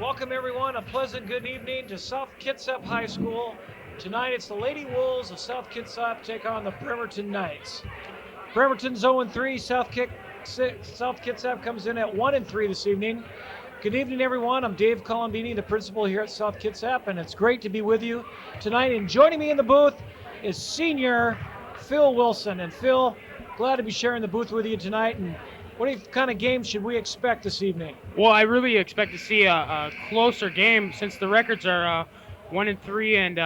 Welcome everyone, a pleasant good evening to South Kitsap High School. Tonight it's the Lady Wolves of South Kitsap take on the Bremerton Knights. Bremerton's 0-3, South Kitsap comes in at 1-3 this evening. Good evening everyone, I'm Dave Colombini, the principal here at South Kitsap, and it's great to be with you tonight. And joining me in the booth is senior Phil Wilson. And Phil, glad to be sharing the booth with you tonight. And what kind of game should we expect this evening? Well, I really expect to see a closer game since the records are 1-3 and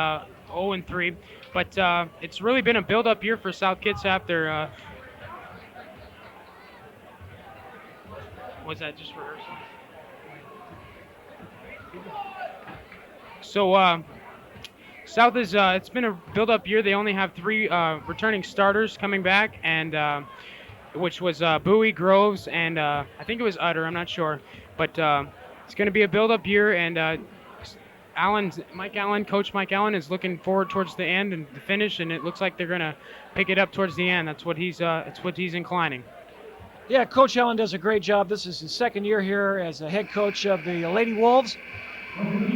0-3. But it's really been a build-up year for South Kitsap. Was that just rehearsal? So South is it's been a build-up year. They only have three returning starters coming back, and which was Bowie, Groves, and I think it was Utter. I'm not sure, but it's going to be a build-up year, and Coach Mike Allen is looking forward towards the end and the finish, and it looks like they're going to pick it up towards the end. That's what he's inclining. Yeah, Coach Allen does a great job. This is his second year here as the head coach of the Lady Wolves.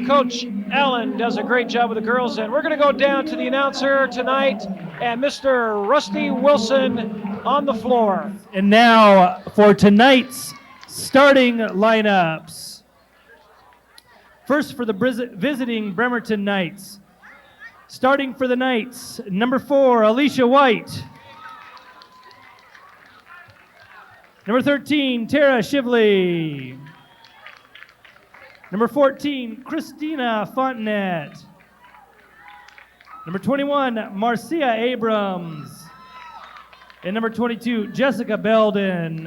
Coach Allen does a great job with the girls, and we're going to go down to the announcer tonight, and Mr. Rusty Wilson on the floor. And now for tonight's starting lineups. First for the visiting Bremerton Knights. Starting for the Knights, number 4, Alicia White. Number 13, Tara Shively. Number 14, Christina Fontenette. Number 21, Marcia Abrams. And number 22, Jessica Belden.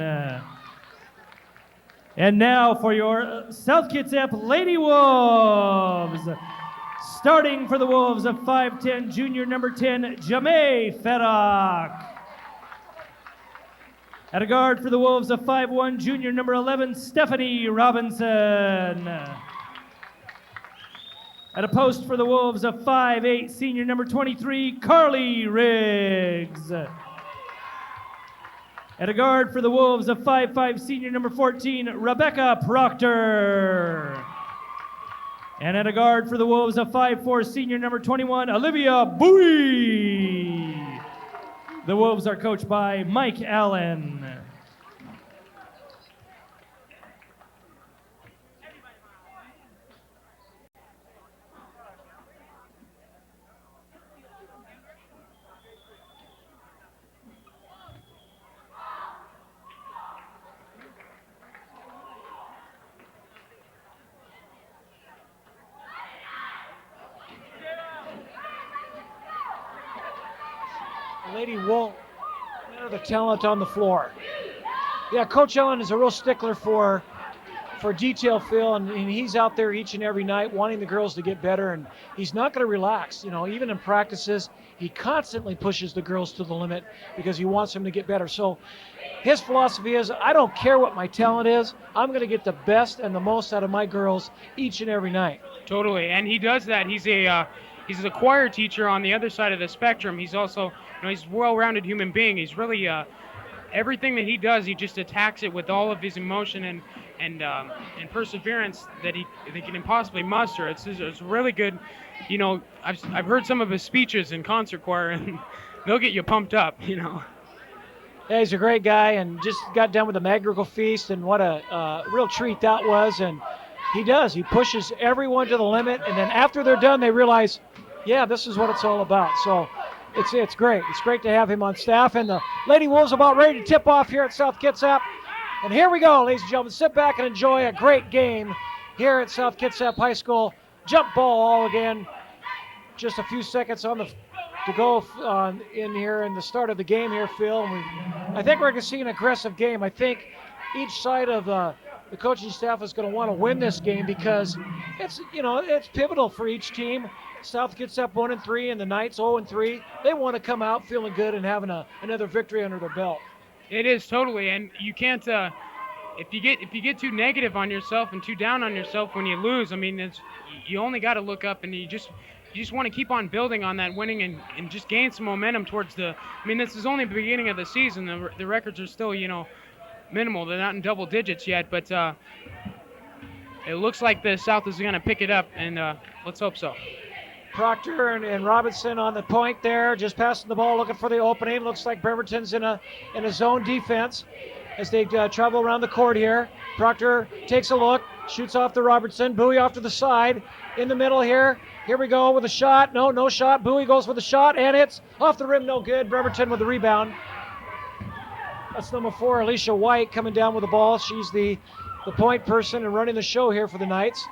And now for your South Kitsap Lady Wolves. Starting for the Wolves of 5'10", junior number 10, Jamay Fedok. At a guard for the Wolves of 5'1", junior number 11, Stephanie Robinson. At a post for the Wolves of 5'8", senior number 23, Carly Riggs. At a guard for the Wolves of 5'5", senior number 14, Rebecca Proctor. And at a guard for the Wolves of 5'4", senior number 21, Olivia Bowie. The Wolves are coached by Mike Allen. Lady Wolf, they're the talent on the floor. Yeah, Coach Allen is a real stickler for detail, Phil, and he's out there each and every night wanting the girls to get better, and he's not going to relax. You know, even in practices, he constantly pushes the girls to the limit because he wants them to get better. So his philosophy is, I don't care what my talent is, I'm going to get the best and the most out of my girls each and every night. Totally, and he does that. He's a choir teacher on the other side of the spectrum. He's also, he's a well-rounded human being. He's really everything that he does, he just attacks it with all of his emotion and perseverance that he can possibly muster. It's really good. You know, I've heard some of his speeches in concert choir, and they'll get you pumped up. You know. Yeah, he's a great guy, and just got done with the Madrigal Feast, and what a real treat that was. And he does. He pushes everyone to the limit, and then after they're done, they realize, yeah, this is what it's all about. So it's great. It's great to have him on staff. And the Lady Wolves about ready to tip off here at South Kitsap. And here we go, ladies and gentlemen. Sit back and enjoy a great game here at South Kitsap High School. Jump ball all again. Just a few seconds to go in here in the start of the game here, Phil. I think we're going to see an aggressive game. I think each side of the coaching staff is going to want to win this game because it's pivotal for each team. South Kitsap 1-3 and the Knights 0-3. They want to come out feeling good and having another victory under their belt. It is totally, and you can't. If you get too negative on yourself and too down on yourself when you lose, I mean, you only got to look up, and you just want to keep on building on that winning and just gain some momentum towards the. I mean, this is only the beginning of the season. The records are still minimal. They're not in double digits yet, but it looks like the South is going to pick it up, and let's hope so. Proctor and Robinson on the point there, just passing the ball, looking for the opening. Looks like Bremerton's in a zone defense as they travel around the court here. Proctor takes a look, shoots off to Robertson. Bowie off to the side, in the middle here. Here we go with a shot. No shot. Bowie goes with a shot, and it's off the rim, no good. Bremerton with the rebound. That's number 4, Alicia White, coming down with the ball. She's the point person and running the show here for the Knights.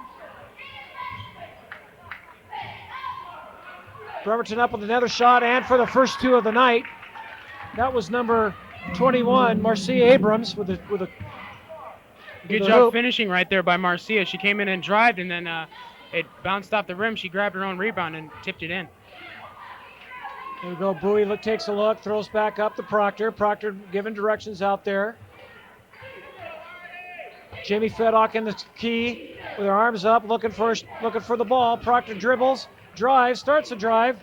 Bremerton up with another shot, and for the first 2 of the night. That was number 21, Marcia Abrams with a good job finishing right there by Marcia. She came in and drived, and then it bounced off the rim. She grabbed her own rebound and tipped it in. There we go. Bowie takes a look, throws back up to Proctor. Proctor giving directions out there. Jamie Feddock in the key with her arms up, looking for the ball. Proctor dribbles, drives, starts a drive,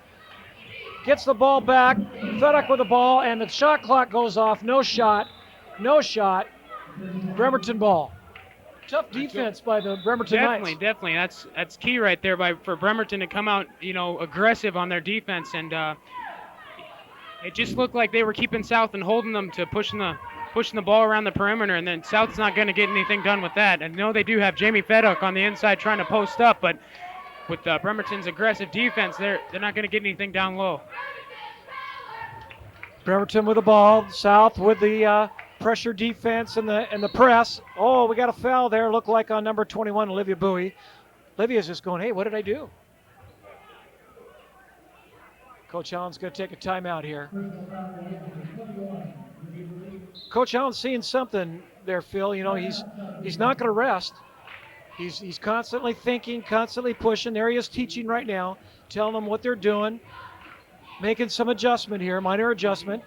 gets the ball back. Feddock with the ball, and the shot clock goes off. No shot. Bremerton ball. Tough defense by the Bremerton Knights. Definitely. That's key right there for Bremerton to come out, aggressive on their defense, and it just looked like they were keeping South and holding them to pushing the ball around the perimeter, and then South's not going to get anything done with that. And no, they do have Jamie Feddock on the inside trying to post up, but with Bremerton's aggressive defense, they're not going to get anything down low. Bremerton with the ball. South with the pressure defense and the press. Oh, we got a foul there. Looked like on number 21, Olivia Bowie. Olivia's just going, hey, what did I do? Coach Allen's going to take a timeout here. Coach Allen's seeing something there, Phil. He's not going to rest. He's constantly thinking, constantly pushing. There he is teaching right now, telling them what they're doing, making some adjustment here, minor adjustment.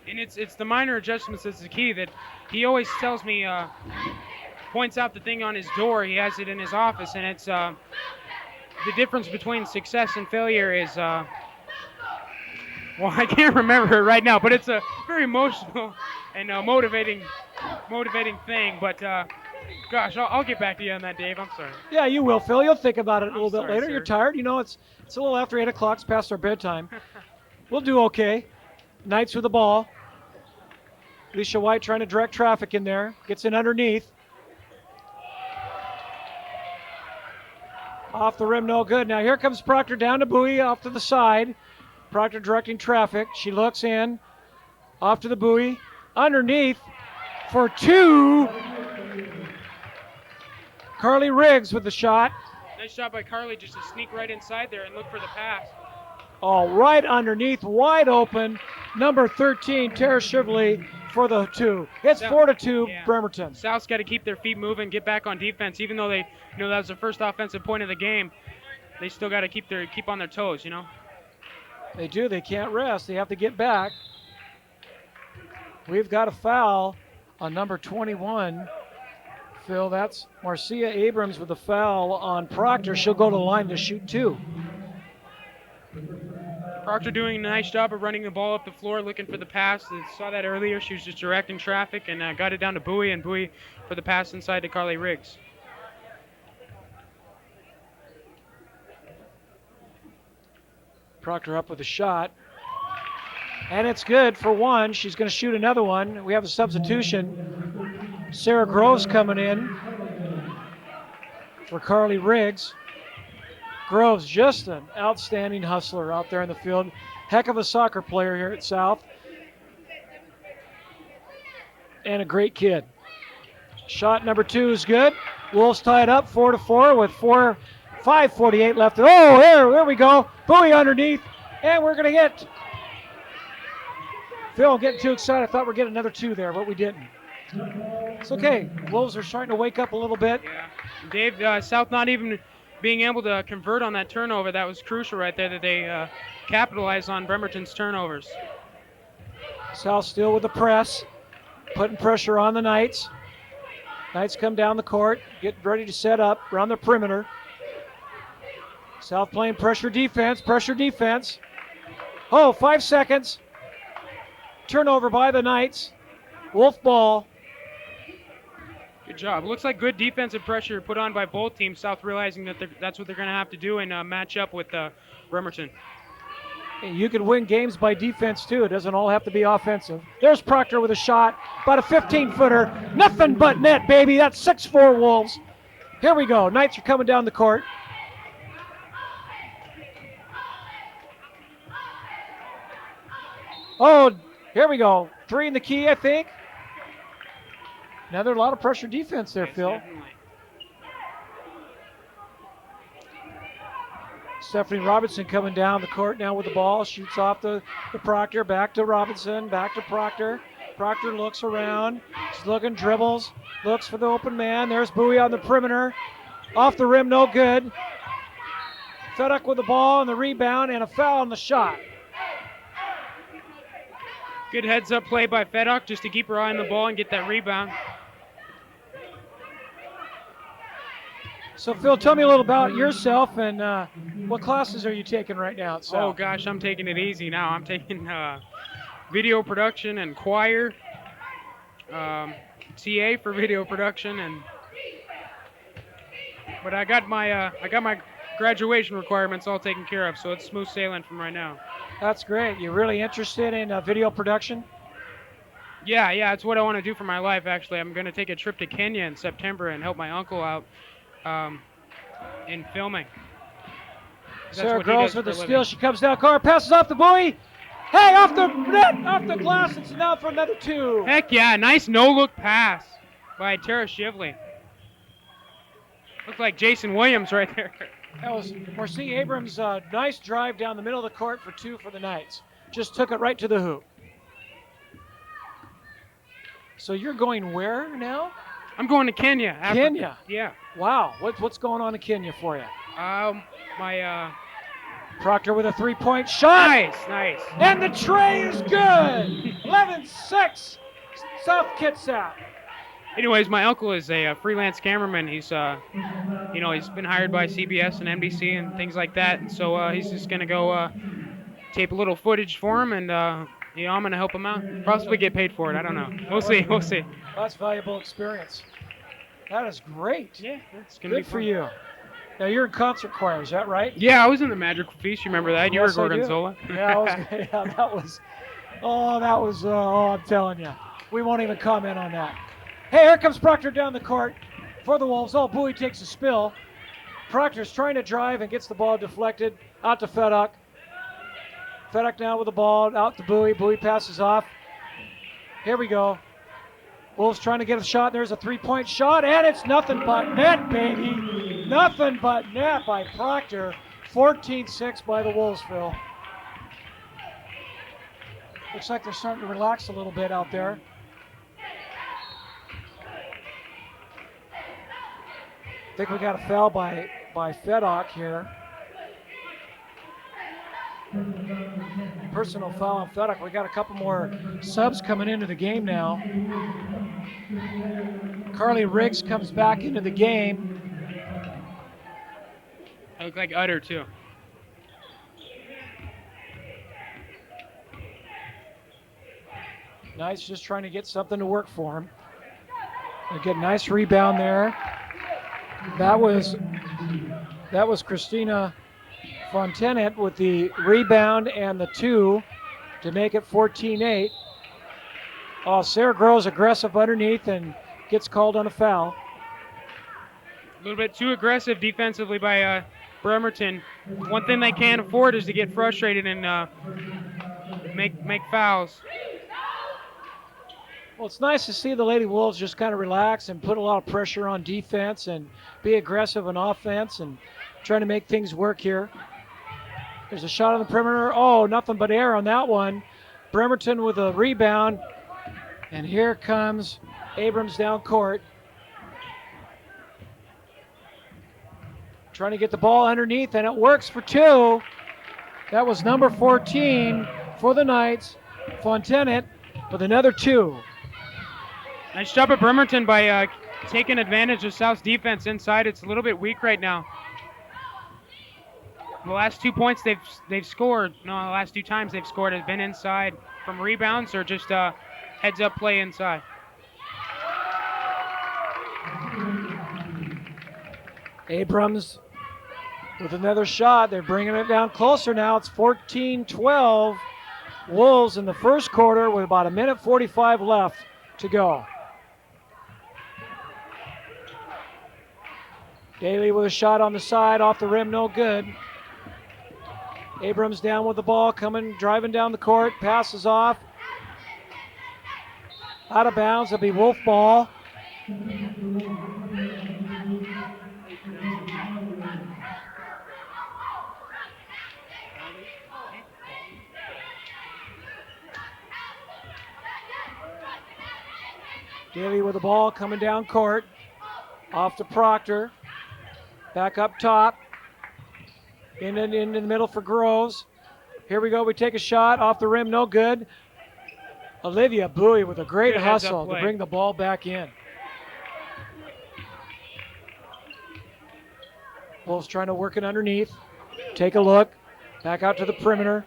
And it's the minor adjustments that's the key. That he always tells me, points out the thing on his door. He has it in his office, and it's the difference between success and failure is. Well, I can't remember it right now, but it's a very emotional and motivating thing. But gosh, I'll get back to you on that, Dave. I'm sorry. Yeah, you will, Phil. You'll think about it a little bit sorry, later. sir. You're tired. It's a little after 8 o'clock. It's past our bedtime. We'll do okay. Knights with the ball. Alicia White trying to direct traffic in there. Gets in underneath. Off the rim, no good. Now here comes Proctor down to Bowie off to the side. Proctor directing traffic. She looks in. Off to the Bowie. Underneath for 2. Carly Riggs with the shot. Nice shot by Carly just to sneak right inside there and look for the pass. All right underneath, wide open. Number 13, Tara Shively for the 2. It's 4-2, yeah. Bremerton. South's got to keep their feet moving, get back on defense. Even though they, that was the first offensive point of the game, they still got to keep on their toes. They do. They can't rest. They have to get back. We've got a foul on number 21. Phil, that's Marcia Abrams with a foul on Proctor. She'll go to the line to shoot 2. Proctor doing a nice job of running the ball up the floor, looking for the pass. I saw that earlier. She was just directing traffic and got it down to Bowie, and Bowie for the pass inside to Carly Riggs. Proctor up with a shot. And it's good for 1. She's going to shoot another one. We have a substitution. Sarah Groves coming in for Carly Riggs. Groves, just an outstanding hustler out there in the field. Heck of a soccer player here at South. And a great kid. Shot number 2 is good. Wolves tied up 4-4 with 5:48 left. Oh, there we go. Bowie underneath. And we're going to get. Phil, I'm getting too excited. I thought we'd get another 2 there, but we didn't. It's okay. Wolves are starting to wake up a little bit. Yeah. Dave, South not even being able to convert on that turnover. That was crucial right there, that they capitalized on Bremerton's turnovers. South still with the press, putting pressure on the Knights. Knights come down the court, get ready to set up around the perimeter. South playing pressure defense. Oh, 5 seconds. Turnover by the Knights. Wolf ball. job. Looks like good defensive pressure put on by both teams. South realizing that that's what they're going to have to do and match up with Bremerton. You can win games by defense, too. It doesn't all have to be offensive. There's Proctor with a shot, about a 15-footer. Nothing but net, baby. That's 6'4" Wolves. Here we go. Knights are coming down the court. Oh, here we go. 3 in the key, I think. Now there's a lot of pressure defense there, Yes, Phil. definitely. Stephanie Robinson coming down the court now with the ball. Shoots off the Proctor. Back to Robinson. Back to Proctor. Proctor looks around. She's looking, dribbles. Looks for the open man. There's Bowie on the perimeter. Off the rim, no good. Feduck with the ball and the rebound and a foul on the shot. Good heads-up play by Feduck just to keep her eye on the ball and get that rebound. So, Phil, tell me a little about yourself and what classes are you taking right now at South? Oh, gosh, I'm taking it easy now. I'm taking video production and choir, TA for video production, but I got my graduation requirements all taken care of, so it's smooth sailing from right now. That's great. You're really interested in video production? Yeah, that's what I want to do for my life, actually. I'm going to take a trip to Kenya in September and help my uncle out in filming. Sarah Groves with the steal. She comes down court, passes off the Bowie. Hey, off the net, off the glass. It's now for another 2. Heck yeah, nice no-look pass by Tara Shively. Looked like Jason Williams right there. That was Marcy Abrams' nice drive down the middle of the court for 2 for the Knights. Just took it right to the hoop. So you're going where now? I'm going to Kenya. Kenya? Yeah. Wow. What's going on in Kenya for you? My Proctor with a 3-point shot. Nice. And the tray is good. 11-6. South Kitsap. Anyways, my uncle is a freelance cameraman. He's he's been hired by CBS and NBC and things like that. And so he's just gonna go tape a little footage for him, and I'm gonna help him out. Possibly get paid for it. I don't know. We'll see. That's valuable experience. That is great. Yeah, it's gonna be good for fun. you. Now you're in concert choir, is that right? Yeah, I was in the Magical Feast. You remember that? You Yes, were I do. Gorgonzola. I'm telling you. We won't even comment on that. Hey, here comes Proctor down the court for the Wolves. Oh, Bowie takes a spill. Proctor's trying to drive and gets the ball deflected out to Feduck. Feduck now with the ball out to Bowie. Bowie passes off. Here we go. Wolves trying to get a shot. There's a 3-point shot, and it's nothing but net, baby. Nothing but net by Proctor. 14-6 by the Wolves, Phil. Looks like they're starting to relax a little bit out there. I think we got a foul by Feduck here. Personal foul on Feduck. We got a couple more subs coming into the game now. Carly Riggs comes back into the game. I look like Utter too. Nice, just trying to get something to work for him. They get a nice rebound there. That was Christina Fontenet with the rebound and the 2 to make it 14-8. Oh, Sarah Groves aggressive underneath and gets called on a foul. A little bit too aggressive defensively by Bremerton. One thing they can't afford is to get frustrated and make fouls. Well, it's nice to see the Lady Wolves just kind of relax and put a lot of pressure on defense and be aggressive on offense and trying to make things work here. There's a shot on the perimeter. Oh, nothing but air on that one. Bremerton with a rebound. And here comes Abrams down court. Trying to get the ball underneath, and it works for 2. That was number 14 for the Knights. Fontenet with another 2. Nice job at Bremerton by taking advantage of South's defense inside. It's a little bit weak right now. The last 2 points they've scored, the last 2 times they've scored has been inside from rebounds or just heads-up play inside. Abrams with another shot. They're bringing it down closer now. It's 14-12. Wolves in the first quarter with about 1:45 left to go. Daly with a shot on the side, off the rim, no good. Abrams down with the ball, driving down the court, passes off. Out of bounds, it'll be Wolf ball. Daly with the ball, coming down court. Off to Proctor. Back up top. In the middle for Groves. Here we go. We take a shot off the rim. No good. Olivia Bowie with a great hustle to bring the ball back in. Wolves trying to work it underneath. Take a look. Back out to the perimeter.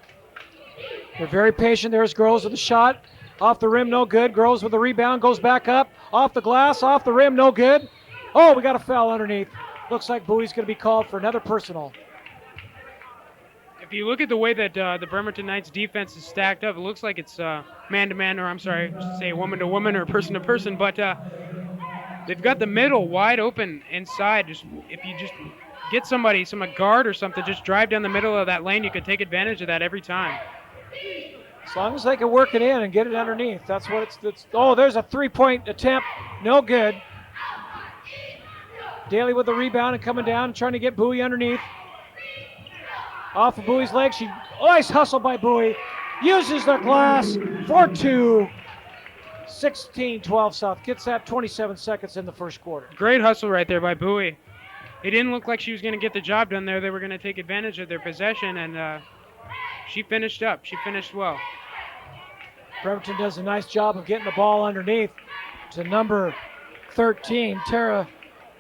They're very patient. There's Groves with a shot. Off the rim, no good. Groves with the rebound. Goes back up. Off the glass. Off the rim, no good. Oh, we got a foul underneath. Looks like Bowie's going to be called for another personal. If you look at the way that the Bremerton Knights defense is stacked up, it looks like it's man-to-man, or I'm sorry, I should say woman-to-woman or person-to-person, but they've got the middle wide open inside. If you just get somebody, some guard or something, just drive down the middle of that lane, you could take advantage of that every time. As long as they can work it in and get it underneath, that's what it's oh, there's a three-point attempt, no good. Daly with the rebound and coming down and trying to get Bowie underneath. Off of Bowie's leg, nice hustle by Bowie. Uses the glass, 4-2, 16-12 South. Gets that 27 seconds in the first quarter. Great hustle right there by Bowie. It didn't look like she was going to get the job done there. They were going to take advantage of their possession, and she finished up. She finished well. Bremerton does a nice job of getting the ball underneath to number 13, Tara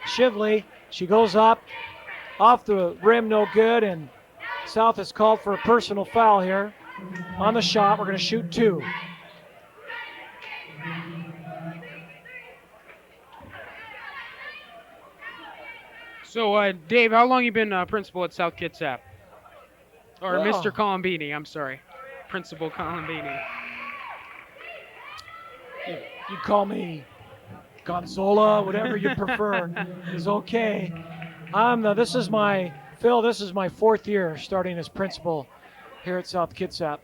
Shively. She goes up, off the rim, no good, and South has called for a personal foul here on the shot. We're going to shoot two. So, Dave, how long you been principal at South Kitsap? Or Well, Mr. Colombini, I'm sorry. Principal Colombini. You call me Gonzola, whatever you prefer is okay. This is my fourth year starting as principal here at South Kitsap.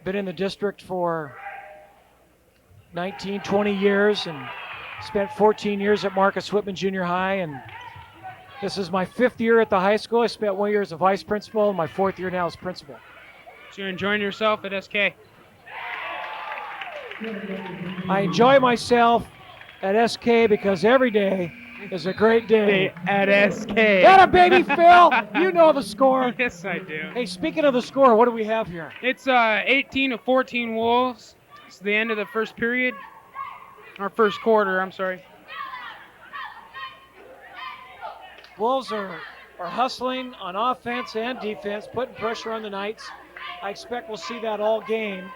Been in the district for 19, 20 years and spent 14 years at Marcus Whitman Junior High, and this is my fifth year at the high school. I spent 1 year as a vice principal and my fourth year now as principal. So you're enjoying yourself at SK? I enjoy myself at SK because every day is a great day at SK. Got a baby, Phil. You know the score. Yes, I do. Hey, speaking of the score, what do we have here? It's 18-14 Wolves. It's the end of the first period. Or first quarter, I'm sorry. Wolves are hustling on offense and defense, putting pressure on the Knights. I expect we'll see that all game.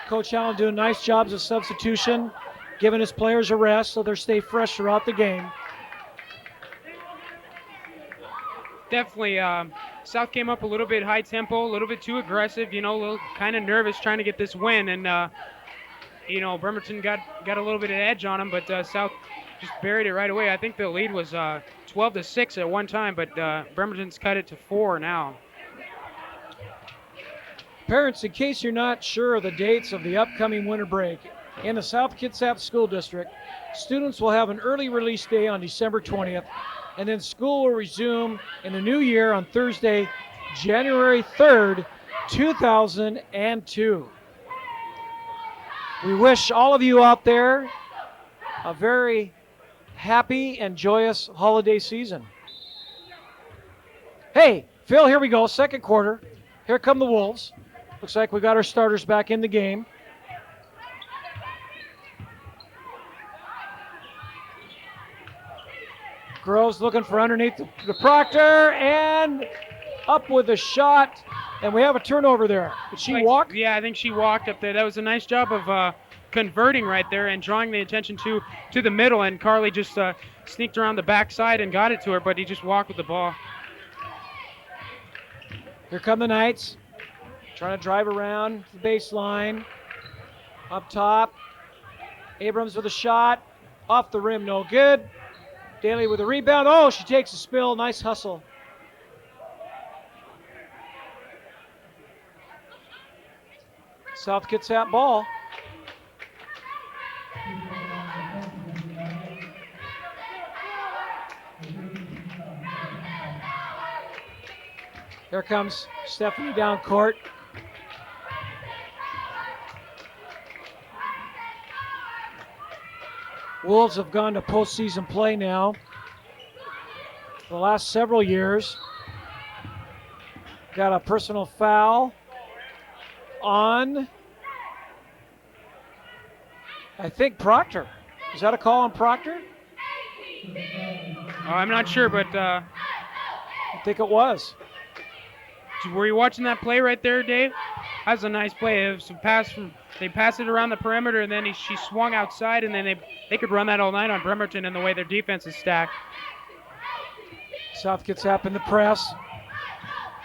Coach Allen doing nice jobs of substitution, giving his players a rest so they stay fresh throughout the game. Definitely, South came up a little bit high tempo, a little bit too aggressive, a little kind of nervous trying to get this win. And, Bremerton got a little bit of edge on them, but South just buried it right away. I think the lead was 12-6 at one time, but Bremerton's cut it to 4 now. Parents, in case you're not sure of the dates of the upcoming winter break, in the South Kitsap School District, students will have an early release day on December 20th, and then school will resume in the new year on Thursday, January 3rd, 2002. We wish all of you out there a very happy and joyous holiday season. Hey, Phil, here we go, second quarter. Here come the Wolves. Looks like we got our starters back in the game. Groves looking for underneath the Proctor, and up with a shot, and we have a turnover there. Did she walk? Yeah, I think she walked up there. That was a nice job of converting right there and drawing the attention to the middle, and Carly just sneaked around the backside and got it to her, but he just walked with the ball. Here come the Knights. Trying to drive around the baseline. Up top. Abrams with a shot. Off the rim, no good. Daly with a rebound. Oh, she takes a spill. Nice hustle. South gets that ball. Here comes Stephanie down court. Wolves have gone to postseason play now for the last several years. Got a personal foul on, I think, Proctor. Is that a call on Proctor? I'm not sure, but I think it was. were you watching that play right there, Dave? That's a nice play. It was some pass from. They passed it around the perimeter, and then she swung outside, and then they could run that all night on Bremerton and the way their defense is stacked. South gets up in the press.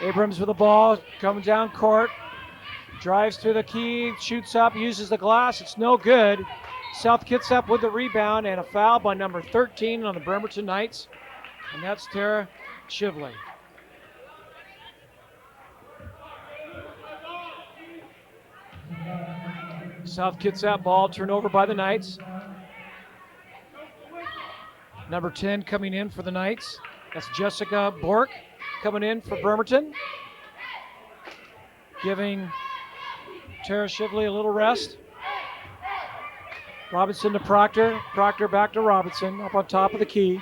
Abrams with the ball, coming down court. Drives to the key, shoots up, uses the glass. It's no good. South gets up with the rebound and a foul by number 13 on the Bremerton Knights. And that's Tara Shively. South gets that ball, turned over by the Knights. Number 10 coming in for the Knights. That's Jessica Bork coming in for Bremerton. Giving Tara Shively a little rest. Robinson to Proctor. Proctor back to Robinson, up on top of the key.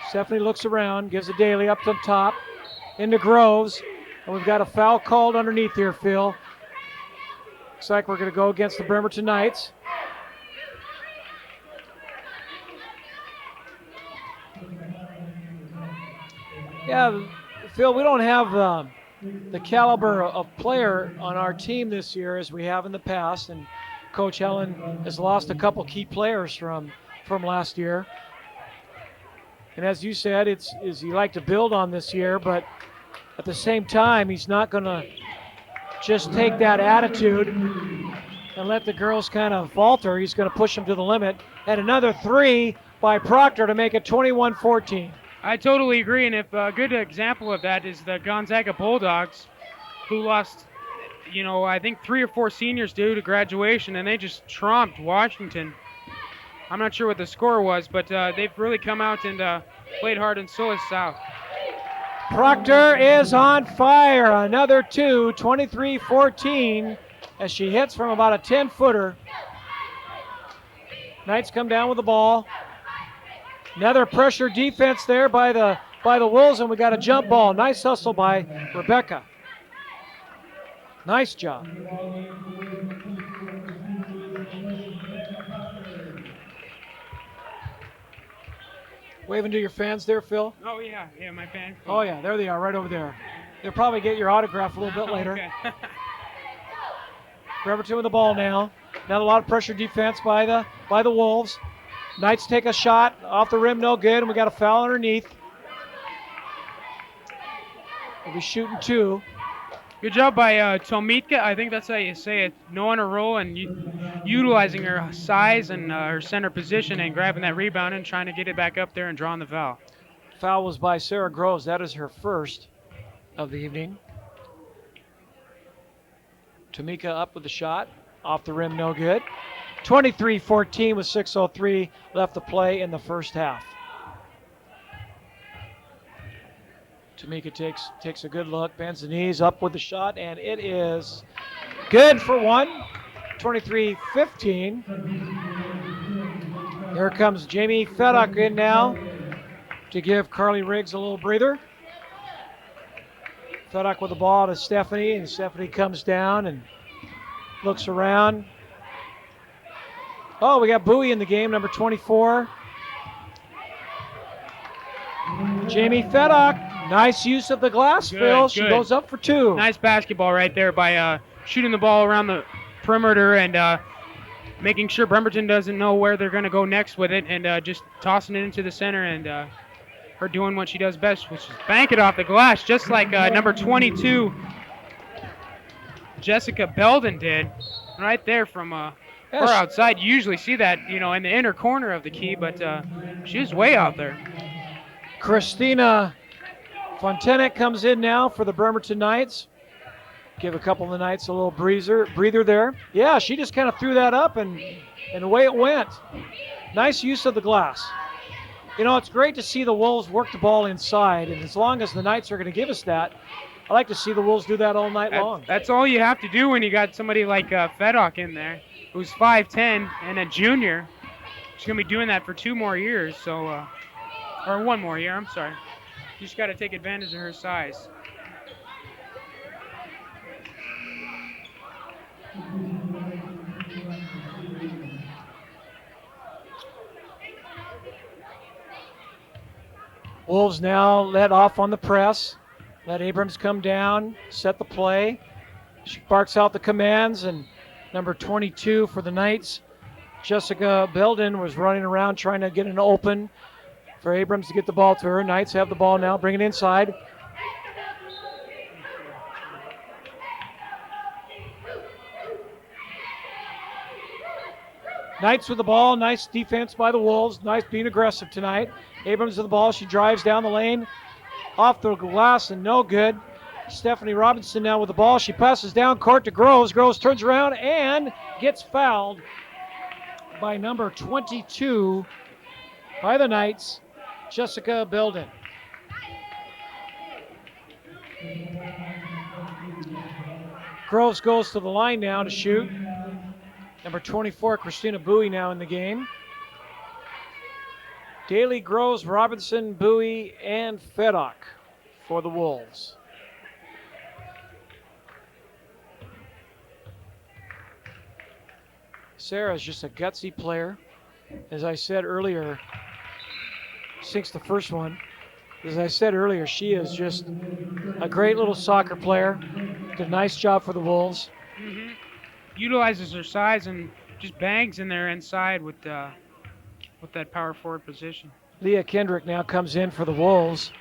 Stephanie looks around, gives a Daly up to the top, into Groves. And we've got a foul called underneath here, Phil. Looks like we're going to go against the Bremerton Knights. Yeah, Phil, we don't have the caliber of player on our team this year as we have in the past, and Coach Helen has lost a couple key players from last year. And as you said, is he like to build on this year, but at the same time, he's not going to just take that attitude and let the girls kind of falter. He's going to push them to the limit. And another three by Proctor to make it 21-14. I totally agree, and if a good example of that is the Gonzaga Bulldogs, who lost, I think 3 or 4 seniors due to graduation, and they just tromped Washington. I'm not sure what the score was, but they've really come out and played hard, and so has South. Proctor is on fire. Another two, 23-14, as she hits from about a 10-footer. Knights come down with the ball. Another pressure defense there by the Wolves, and we got a jump ball. Nice hustle by Rebecca. Nice job. Waving to your fans there, Phil. Oh yeah, my fan. Oh yeah, there they are, right over there. They'll probably get your autograph a little bit later. Okay. Bremerton with the ball now. Now a lot of pressure defense by the Wolves. Knights take a shot off the rim, no good, and we got a foul underneath. We'll be shooting 2. Good job by Tomitka. I think that's how you say it. Knowing her role and utilizing her size and her center position and grabbing that rebound and trying to get it back up there and drawing the foul. Foul was by Sarah Groves. That is her first of the evening. Tamika up with the shot. Off the rim, no good. 23-14 with 6:03 left to play in the first half. Tamika takes a good look, bends the knees, up with the shot, and it is good for one. 23-15. Here comes Jamie Feddock in now to give Carly Riggs a little breather. Feddock with the ball to Stephanie, and Stephanie comes down and looks around. Oh, we got Bowie in the game, number 24. Jamie Feddock. Nice use of the glass, Phil. She goes up for 2. Nice basketball right there by shooting the ball around the perimeter and making sure Bremerton doesn't know where they're going to go next with it, and just tossing it into the center, and her doing what she does best, which is bank it off the glass, just like number 22, Jessica Belden did, right there from far outside. You usually see that, in the inner corner of the key, but she was way out there. Christina Fontenek comes in now for the Bremerton Knights. Give a couple of the Knights a little breather there. Yeah, she just kind of threw that up, and away it went. Nice use of the glass. It's great to see the Wolves work the ball inside, and as long as the Knights are going to give us that, I like to see the Wolves do that all night long. That's all you have to do when you got somebody like Fedok in there, who's 5'10" and a junior. She's going to be doing that for 2 more years, or 1 more year, I'm sorry. You just got to take advantage of her size. Wolves now let off on the press. Let Abrams come down, set the play. She barks out the commands, and number 22 for the Knights, Jessica Belden, was running around trying to get an open for Abrams to get the ball to her. Knights have the ball now, bring it inside. Knights with the ball. Nice defense by the Wolves. Nice being aggressive tonight. Abrams with the ball. She drives down the lane. Off the glass and no good. Stephanie Robinson now with the ball. She passes down court to Groves. Groves turns around and gets fouled by number 22 by the Knights, Jessica Belden. Groves goes to the line now to shoot. Number 24, Christina Bowie, now in the game. Daly, Groves, Robinson, Bowie, and Fedok for the Wolves. Sarah's just a gutsy player. As I said earlier, sinks the first one. As I said earlier, she is just a great little soccer player. Did a nice job for the Wolves. Mm-hmm. Utilizes her size and just bangs in there inside with that power forward position. Leah Kendrick now comes in for the Wolves.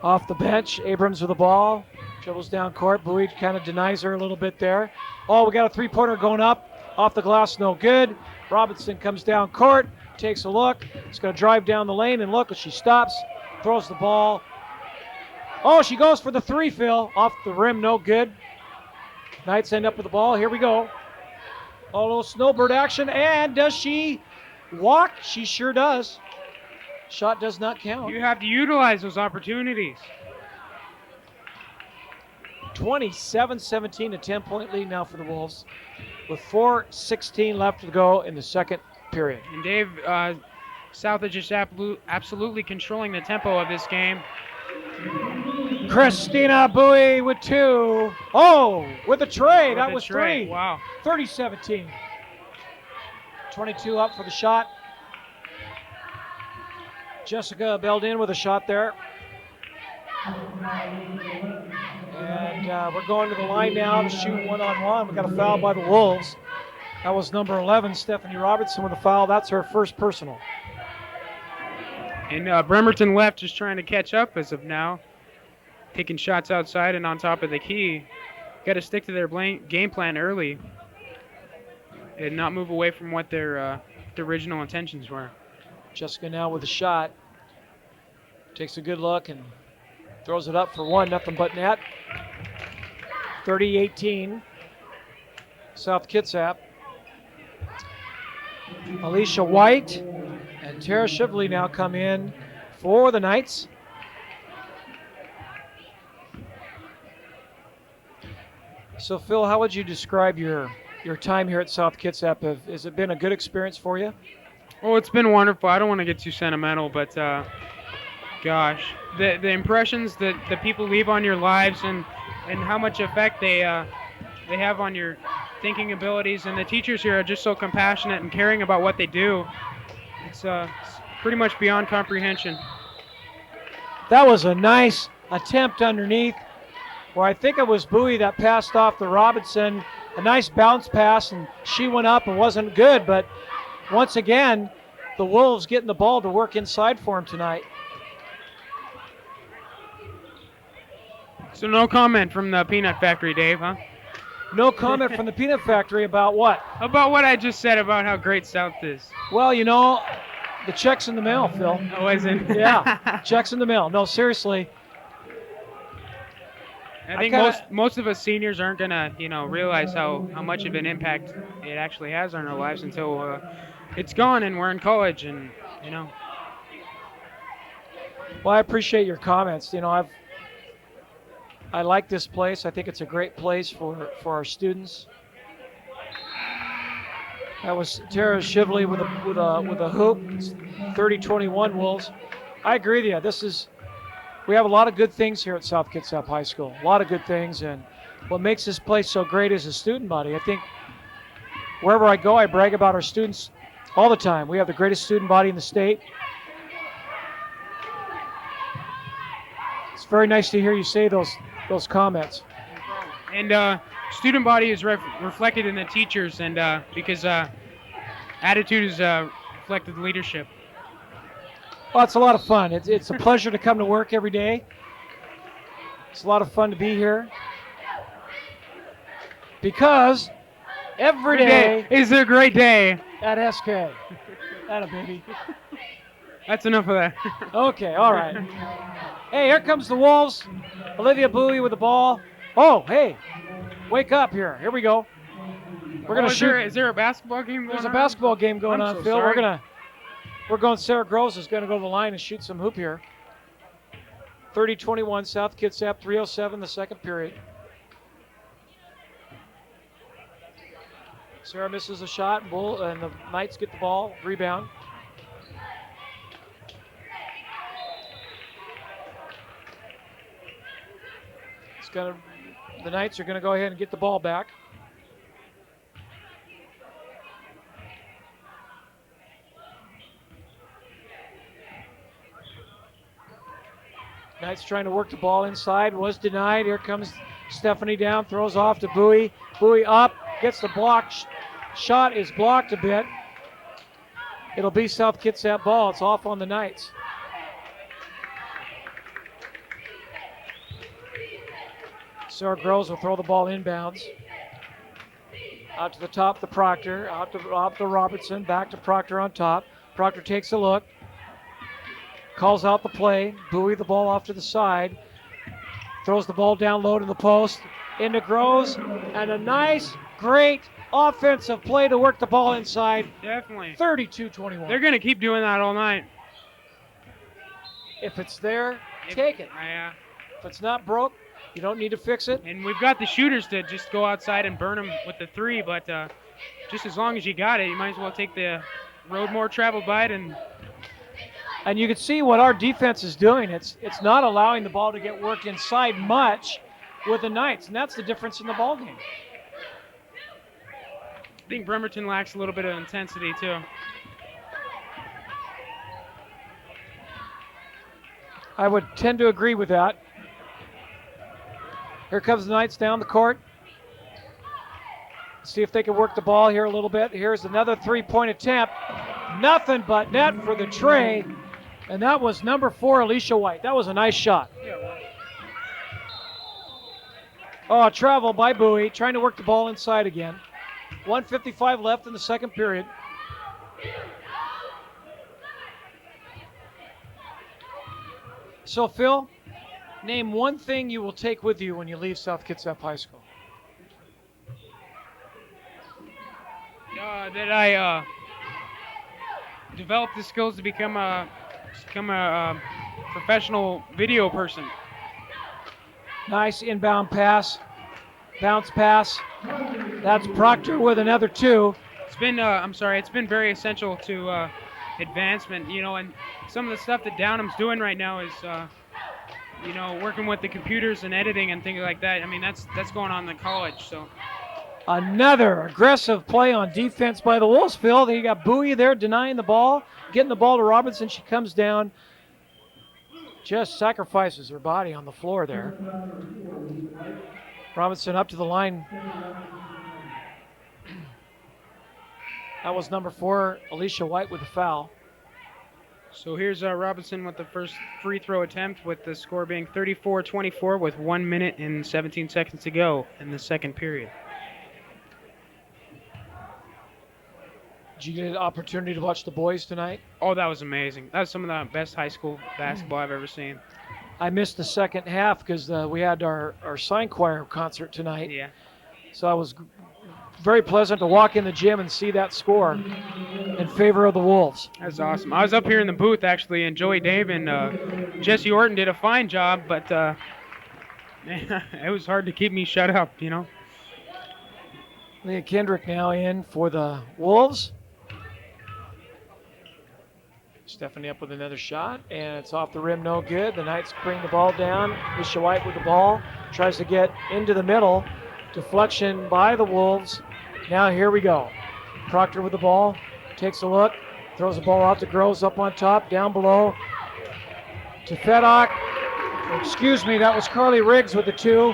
Off the bench, Abrams with the ball. Dribbles down court. Bowie kind of denies her a little bit there. Oh, we got a three-pointer going up. Off the glass, no good. Robinson comes down court, takes a look. It's going to drive down the lane, and look, she stops, throws the ball. Oh, she goes for the three, Phil. Off the rim, no good. Knights end up with the ball. Here we go. A little snowbird action. And does she walk? She sure does. Shot does not count. You have to utilize those opportunities. 27-17, a 10-point lead now for the Wolves, with 4:16 left to go in the second period. And Dave, South is just absolutely controlling the tempo of this game. Christina Bowie with 2. Oh, with a tray. That was 3. Wow. 30-17. 22 up for the shot. Jessica Belden with a shot there. And we're going to the line now to shoot one-on-one. We got a foul by the Wolves. That was number 11, Stephanie Robertson, with a foul. That's her first personal. And Bremerton left just trying to catch up as of now. Taking shots outside and on top of the key. Got to stick to their game plan early and not move away from what their original intentions were. Jessica now with a shot. Takes a good look and throws it up for one. Nothing but net. 30-18. South Kitsap. Alicia White and Tara Shively now come in for the Knights. So, Phil, how would you describe your time here at South Kitsap? Has it been a good experience for you? Oh, it's been wonderful. I don't want to get too sentimental, but gosh, the impressions that the people leave on your lives and how much effect they have on your thinking abilities, and the teachers here are just so compassionate and caring about what they do. It's pretty much beyond comprehension. That was a nice attempt underneath, where I think it was Bowie that passed off the Robinson, a nice bounce pass, and she went up and wasn't good. But once again, the Wolves getting the ball to work inside for them tonight. So no comment from the peanut factory, Dave, huh? No comment from the peanut factory about what? About what I just said about how great South is. Well, you know, the check's in the mail, Phil. Oh, is it? Yeah, check's in the mail. No, seriously. I think most of us seniors aren't gonna, realize how much of an impact it actually has on our lives until it's gone and we're in college, and Well, I appreciate your comments. I like this place. I think it's a great place for our students. That was Tara Shively with a hoop. It's 30-21 Wolves. I agree with you. We have a lot of good things here at South Kitsap High School. A lot of good things, and what makes this place so great is the student body. I think wherever I go, I brag about our students all the time. We have the greatest student body in the state. It's very nice to hear you say those comments. And student body is reflected in the teachers, and because attitude is reflected in leadership. Well, it's a lot of fun. It's a pleasure to come to work every day. It's a lot of fun to be here because every day is a great day at SK. Atta baby. That's enough of that. Okay, all right. Hey, here comes the Wolves. Olivia Bowie with the ball. Oh, hey, wake up here. Here we go. We're gonna shoot. Is there a basketball game going on? There's a basketball game going on, so Phil. sorry. We're going. Sarah Groves is going to go to the line and shoot some hoop here. 30-21 South Kitsap, 3:07 the second period. Sarah misses a shot, and the Knights get the ball. Rebound. The Knights are going to go ahead and get the ball back. Knights trying to work the ball inside, was denied. Here comes Stephanie down, throws off to Bowie. Bowie up, gets the block. Shot is blocked a bit. It'll be South Kitsap ball. It's off on the Knights. Sarah Groves will throw the ball inbounds. Out to the top to Proctor, out to Robertson, back to Proctor on top. Proctor takes a look. Calls out the play. Bowie the ball off to the side. Throws the ball down low to the post. Into Groves. And a nice, great offensive play to work the ball inside. Definitely. 32-21. They're going to keep doing that all night. If it's there, take it. If it's not broke, you don't need to fix it. And we've got the shooters to just go outside and burn them with the three, but just as long as you got it, you might as well take the road more traveled by it. And you can see what our defense is doing. It's not allowing the ball to get worked inside much with the Knights, and that's the difference in the ball game. I think Bremerton lacks a little bit of intensity too. I would tend to agree with that. Here comes the Knights down the court. See if they can work the ball here a little bit. Here's another three-point attempt. Nothing but net for the tray. And that was number 4, Alicia White. That was a nice shot. Oh, travel by Bowie, trying to work the ball inside again. 1:55 left in the second period. So, Phil, name one thing you will take with you when you leave South Kitsap High School. That I developed the skills to become a professional video person. Nice inbound pass, bounce pass. That's Proctor with another 2. It's been it's been very essential to advancement, and some of the stuff that Downham's doing right now is working with the computers and editing and things like that. I mean, that's going on in the college. So another aggressive play on defense by the Wolves, Phil. You got Bowie there denying the ball, getting the ball to Robinson. She comes down, just sacrifices her body on the floor there. Robinson up to the line That was number 4, Alicia White, with a foul. So here's Robinson with the first free throw attempt, with the score being 34-24 with 1 minute and 17 seconds to go in the second period. Did you get an opportunity to watch the boys tonight? Oh, that was amazing. That was some of the best high school basketball I've ever seen. I missed the second half because we had our sign choir concert tonight. Yeah. So I was very pleasant to walk in the gym and see that score in favor of the Wolves. That's awesome. I was up here in the booth, actually, and Joey Dave and Jesse Orton did a fine job, but it was hard to keep me shut up, you know. Leah Kendrick now in for the Wolves. Stephanie up with another shot, and it's off the rim, no good. The Knights bring the ball down. Alicia White with the ball, tries to get into the middle. Deflection by the Wolves. Now here we go. Proctor with the ball, takes a look, throws the ball out to Groves, up on top, down below to Fedock. Excuse me, that was Carly Riggs with the 2.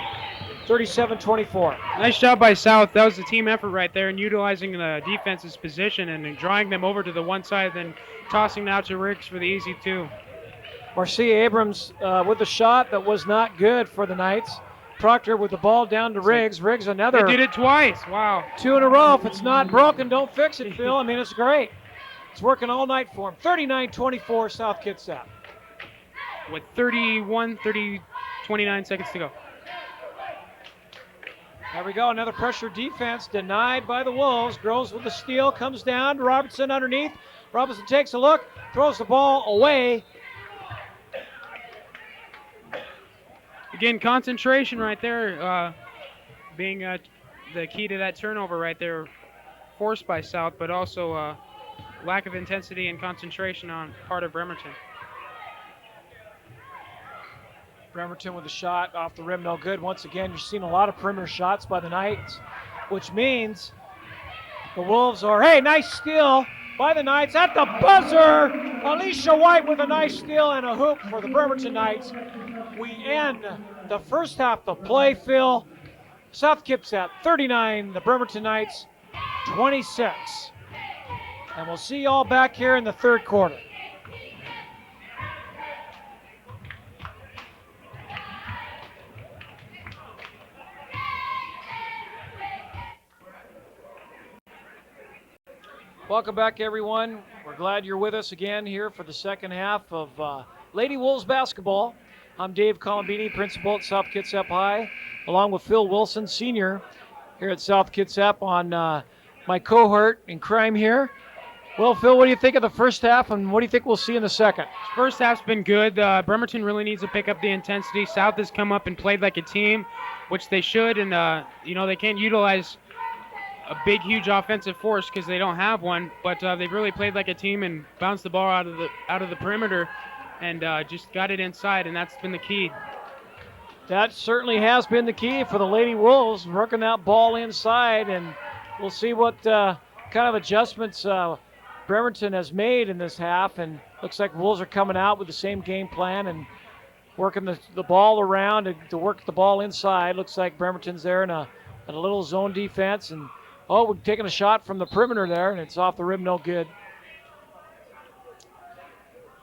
37-24. Nice job by South. That was a team effort right there, and utilizing the defense's position and drawing them over to the one side, then tossing it out to Riggs for the easy 2. Marcia Abrams with the shot that was not good for the Knights. Proctor with the ball down to Riggs. Riggs another. They did it twice. Wow. 2 in a row. If it's not broken, don't fix it, Phil. I mean, it's great. It's working all night for him. 39-24, South Kitsap. With 29 seconds to go. There we go. Another pressure defense denied by the Wolves. Groves with the steal. Comes down to Robertson underneath. Robinson takes a look. Throws the ball away. Again, concentration right there being the key to that turnover right there, forced by South, but also lack of intensity and concentration on part of Bremerton. Bremerton with a shot off the rim, no good. Once again, you're seeing a lot of perimeter shots by the Knights, which means the Wolves are, hey, nice steal by the Knights at the buzzer. Alicia White with a nice steal and a hoop for the Bremerton Knights. We end the first half of play, Phil. South Kitsap 39, the Bremerton Knights 26. And we'll see you all back here in the third quarter. Welcome back, everyone. We're glad you're with us again here for the second half of Lady Wolves basketball. I'm Dave Colombini, principal at South Kitsap High, along with Phil Wilson, senior, here at South Kitsap on my cohort in crime here. Well, Phil, what do you think of the first half, and what do you think we'll see in the second? First half's been good. Bremerton really needs to pick up the intensity. South has come up and played like a team, which they should, and they can't utilize a big, huge offensive force because they don't have one, but they've really played like a team and bounced the ball out of the perimeter and just got it inside, and that's been the key. That certainly has been the key for the Lady Wolves, working that ball inside, and we'll see what kind of adjustments Bremerton has made in this half, and looks like Wolves are coming out with the same game plan and working the ball around to work the ball inside. Looks like Bremerton's there in a little zone defense, and we're taking a shot from the perimeter there, and it's off the rim, no good.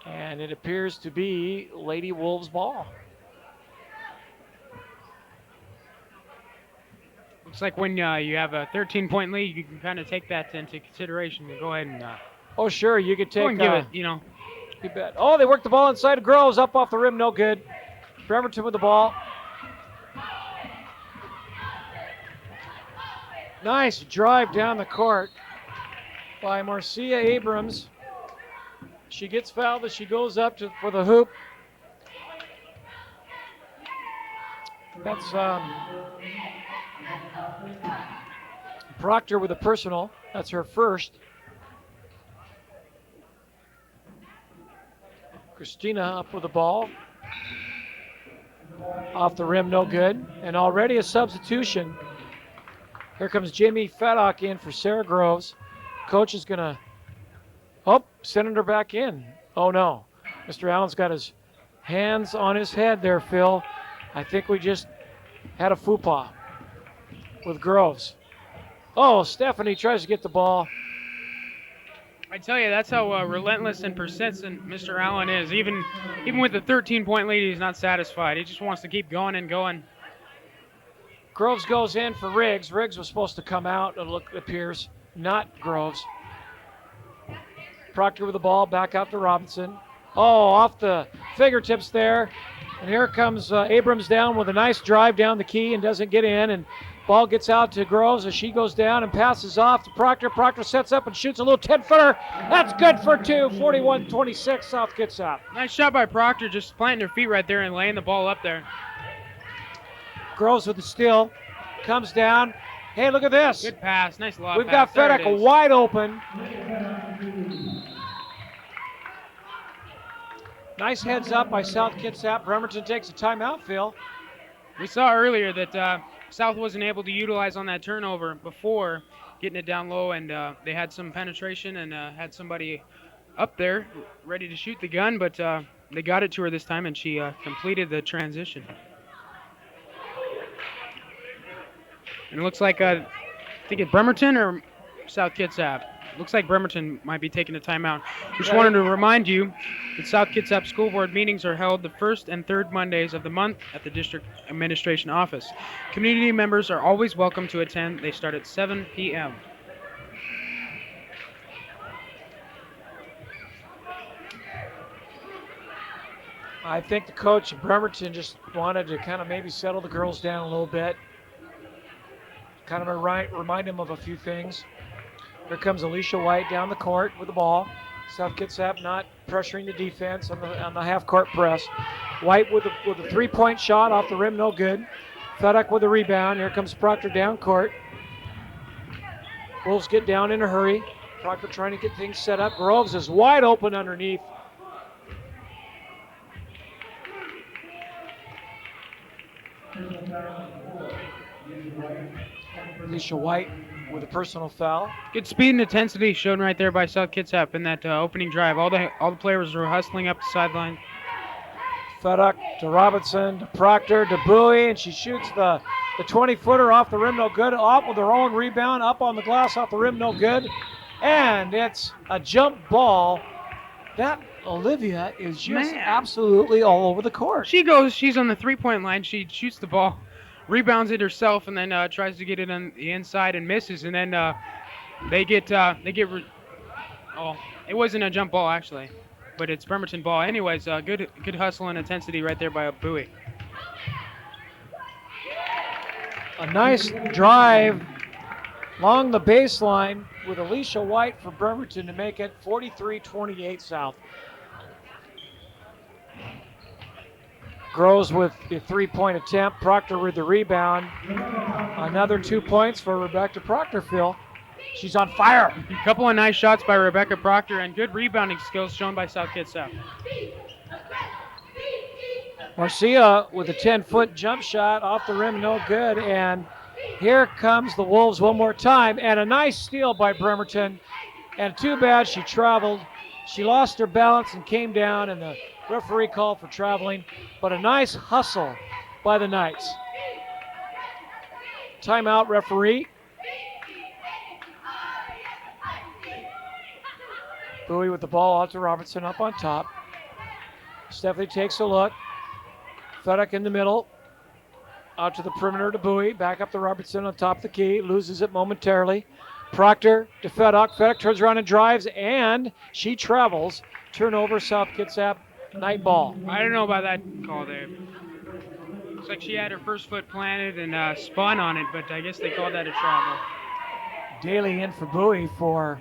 And it appears to be Lady Wolves ball. Looks like when you have a 13-point lead, you can kind of take that into consideration. You go ahead and oh, sure, you could take. go and give it, You bet. Oh, they worked the ball inside. Groves up off the rim, no good. Bremerton with the ball. Nice drive down the court by Marcia Abrams. She gets fouled as she goes up for the hoop. That's Proctor with a personal. That's her first. Christina up with the ball. Off the rim, no good. And already a substitution. Here comes Jamie Fedock in for Sarah Groves. Coach is going to, sending her back in. Oh, no. Mr. Allen's got his hands on his head there, Phil. I think we just had a faux pas with Groves. Oh, Stephanie tries to get the ball. I tell you, that's how relentless and persistent Mr. Allen is. Even with the 13-point lead, he's not satisfied. He just wants to keep going and going. Groves goes in for Riggs. Riggs was supposed to come out, it appears. Not Groves. Proctor with the ball, back out to Robinson. Oh, off the fingertips there. And here comes Abrams down with a nice drive down the key and doesn't get in. And ball gets out to Groves as she goes down and passes off to Proctor. Proctor sets up and shoots a little 10-footer. That's good for two. 41-26, South Kitsap. Nice shot by Proctor, just planting her feet right there and laying the ball up there. Groves with the steal. Comes down. Hey, look at this. Good pass. Nice lob We've pass. got Fedek wide open. Nice heads up by South Kitsap. Bremerton takes a timeout, Phil. We saw earlier that South wasn't able to utilize on that turnover before getting it down low, and they had some penetration and had somebody up there ready to shoot the gun, but they got it to her this time, and she completed the transition. And it looks like, I think it's Bremerton or South Kitsap. Looks like Bremerton might be taking a timeout. Just wanted to remind you that South Kitsap School Board meetings are held the first and third Mondays of the month at the District Administration Office. Community members are always welcome to attend. They start at 7 p.m. I think the coach of Bremerton just wanted to kind of maybe settle the girls down a little bit. Kind of remind them of a few things. Here comes Alicia White down the court with the ball. South Kitsap not pressuring the defense on the half-court press. White with a three-point shot off the rim, no good. Fedek with the rebound. Here comes Proctor down court. Wolves get down in a hurry. Proctor trying to get things set up. Groves is wide open underneath. Alicia White with a personal foul. Good speed and intensity shown right there by South Kitsap in that opening drive. All the players were hustling up the sideline. Fedek to Robinson, to Proctor, to Bowie, and she shoots the 20-footer off the rim, no good. Off with her own rebound, up on the glass, off the rim, no good. And it's a jump ball. That Olivia is just absolutely all over the court. She's on the three-point line. She shoots the ball, rebounds it herself, and then tries to get it on the inside and misses. And then it wasn't a jump ball actually, but it's Bremerton ball. Anyways, good hustle and intensity right there by Bowie. A nice drive along the baseline with Alicia White for Bremerton to make it 43-28 South. Groves with the three-point attempt. Proctor with the rebound. Another 2 points for Rebecca Proctor, Phil. She's on fire. A couple of nice shots by Rebecca Proctor and good rebounding skills shown by South Kitsap. Marcia with a 10-foot jump shot off the rim, no good. And here comes the Wolves one more time. And a nice steal by Bremerton. And too bad she traveled. She lost her balance and came down, and the referee called for traveling. But a nice hustle by the Knights. Timeout, referee. Bowie with the ball out to Robertson up on top. Stephanie takes a look. Fedek in the middle. Out to the perimeter to Bowie. Back up to Robertson on top of the key. Loses it momentarily. Proctor to Fedek. Fedek turns around and drives, and she travels. Turnover, South Kitsap, night ball. I don't know about that call there. Looks like she had her first foot planted and spun on it, but I guess they called that a travel. Daly in for Bowie for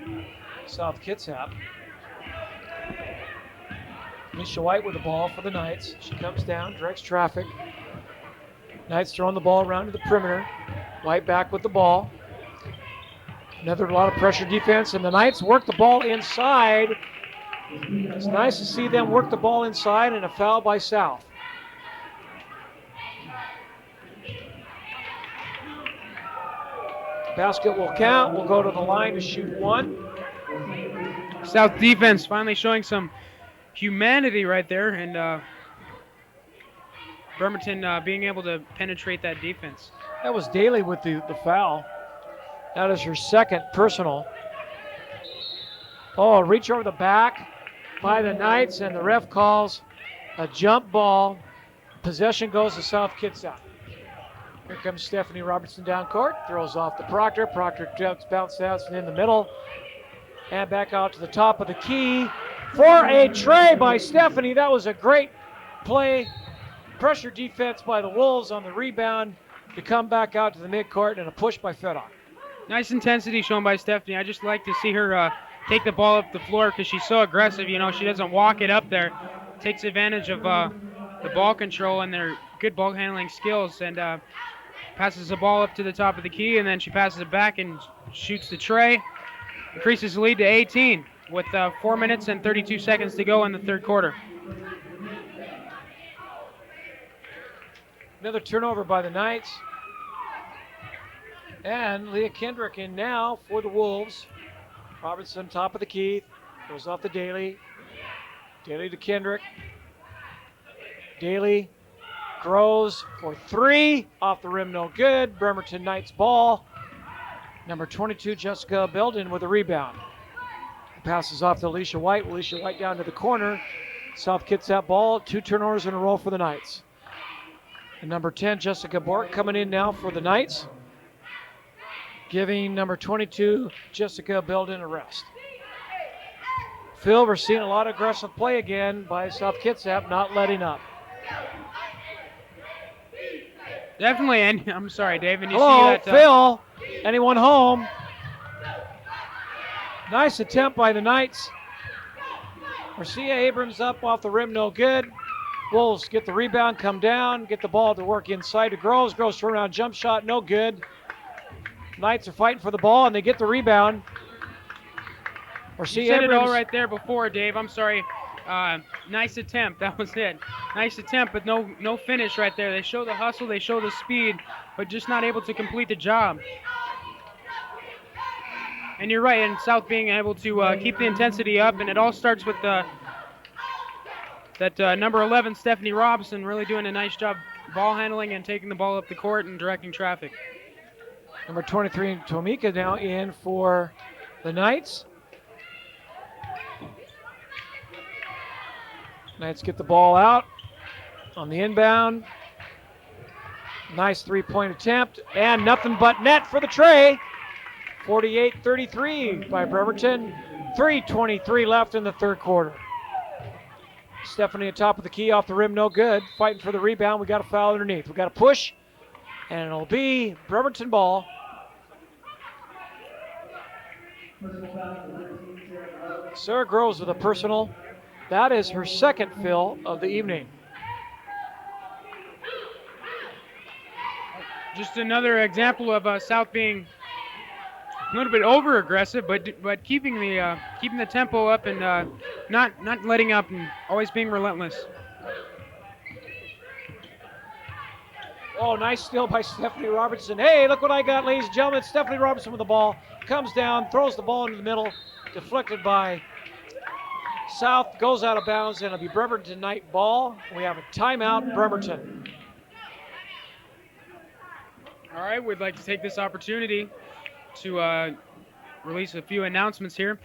South Kitsap. Alicia White with the ball for the Knights. She comes down, directs traffic. Knights throwing the ball around to the perimeter. White back with the ball. Another lot of pressure defense, and the Knights work the ball inside. It's nice to see them work the ball inside, and a foul by South. Basket will count. We'll go to the line to shoot one. South defense finally showing some humanity right there, and Bremerton being able to penetrate that defense. That was Daly with the foul. That is her second personal. Oh, reach over the back by the Knights, and the ref calls a jump ball. Possession goes to South Kitsap. Here comes Stephanie Robertson down court, throws off to Proctor. Proctor bounces out in the middle and back out to the top of the key for a tray by Stephanie. That was a great play. Pressure defense by the Wolves on the rebound to come back out to the midcourt, and a push by Fedok. Nice intensity shown by Stephanie. I just like to see her take the ball up the floor because she's so aggressive. You know, she doesn't walk it up there. Takes advantage of the ball control and their good ball handling skills, and passes the ball up to the top of the key, and then she passes it back and shoots the tray. Increases the lead to 18 with 4 minutes and 32 seconds to go in the third quarter. Another turnover by the Knights. And Leah Kendrick in now for the Wolves. Robertson top of the key. Goes off to Daly. Daly to Kendrick. Daly grows for three. Off the rim, no good. Bremerton Knights ball. Number 22, Jessica Belden with a rebound. Passes off to Alicia White. Alicia White down to the corner. South Kitsap ball. 2 turnovers in a row for the Knights. And number 10, Jessica Bork coming in now for the Knights, giving number 22, Jessica Belden, a rest. Phil, we're seeing a lot of aggressive play again by South Kitsap, not letting up. Definitely, and I'm sorry, Dave. And you Hello, see that, Phil. Anyone home? Nice attempt by the Knights. Marcia Abrams up off the rim, no good. Wolves get the rebound, come down, get the ball to work inside to Groves. Groves turnaround jump shot, no good. Knights are fighting for the ball, and they get the rebound. Marcia You said Abrams. it all right there before, Dave. I'm sorry. Nice attempt. That was it. Nice attempt, but no finish right there. They show the hustle, they show the speed, but just not able to complete the job. And you're right, and South being able to keep the intensity up, and it all starts with that number 11, Stephanie Robson, really doing a nice job ball handling and taking the ball up the court and directing traffic. Number 23, Tomika now in for the Knights. Knights get the ball out on the inbound. Nice three-point attempt, and nothing but net for the tray. 48-33 by Bremerton. 3:23 left in the third quarter. Stephanie at top of the key, off the rim, no good. Fighting for the rebound. We got a foul underneath. We got a push, and it'll be Bremerton ball. Sarah Groves with a personal. That is her second fill of the evening. Just another example of South being a little bit over aggressive, but keeping the tempo up and not letting up and always being relentless. Oh, nice steal by Stephanie Robertson. Hey, look what I got, ladies and gentlemen. Stephanie Robertson with the ball. Comes down, throws the ball into the middle. Deflected by South, goes out of bounds, and it'll be Bremerton Knight ball. We have a timeout, Bremerton. All right, we'd like to take this opportunity to release a few announcements here.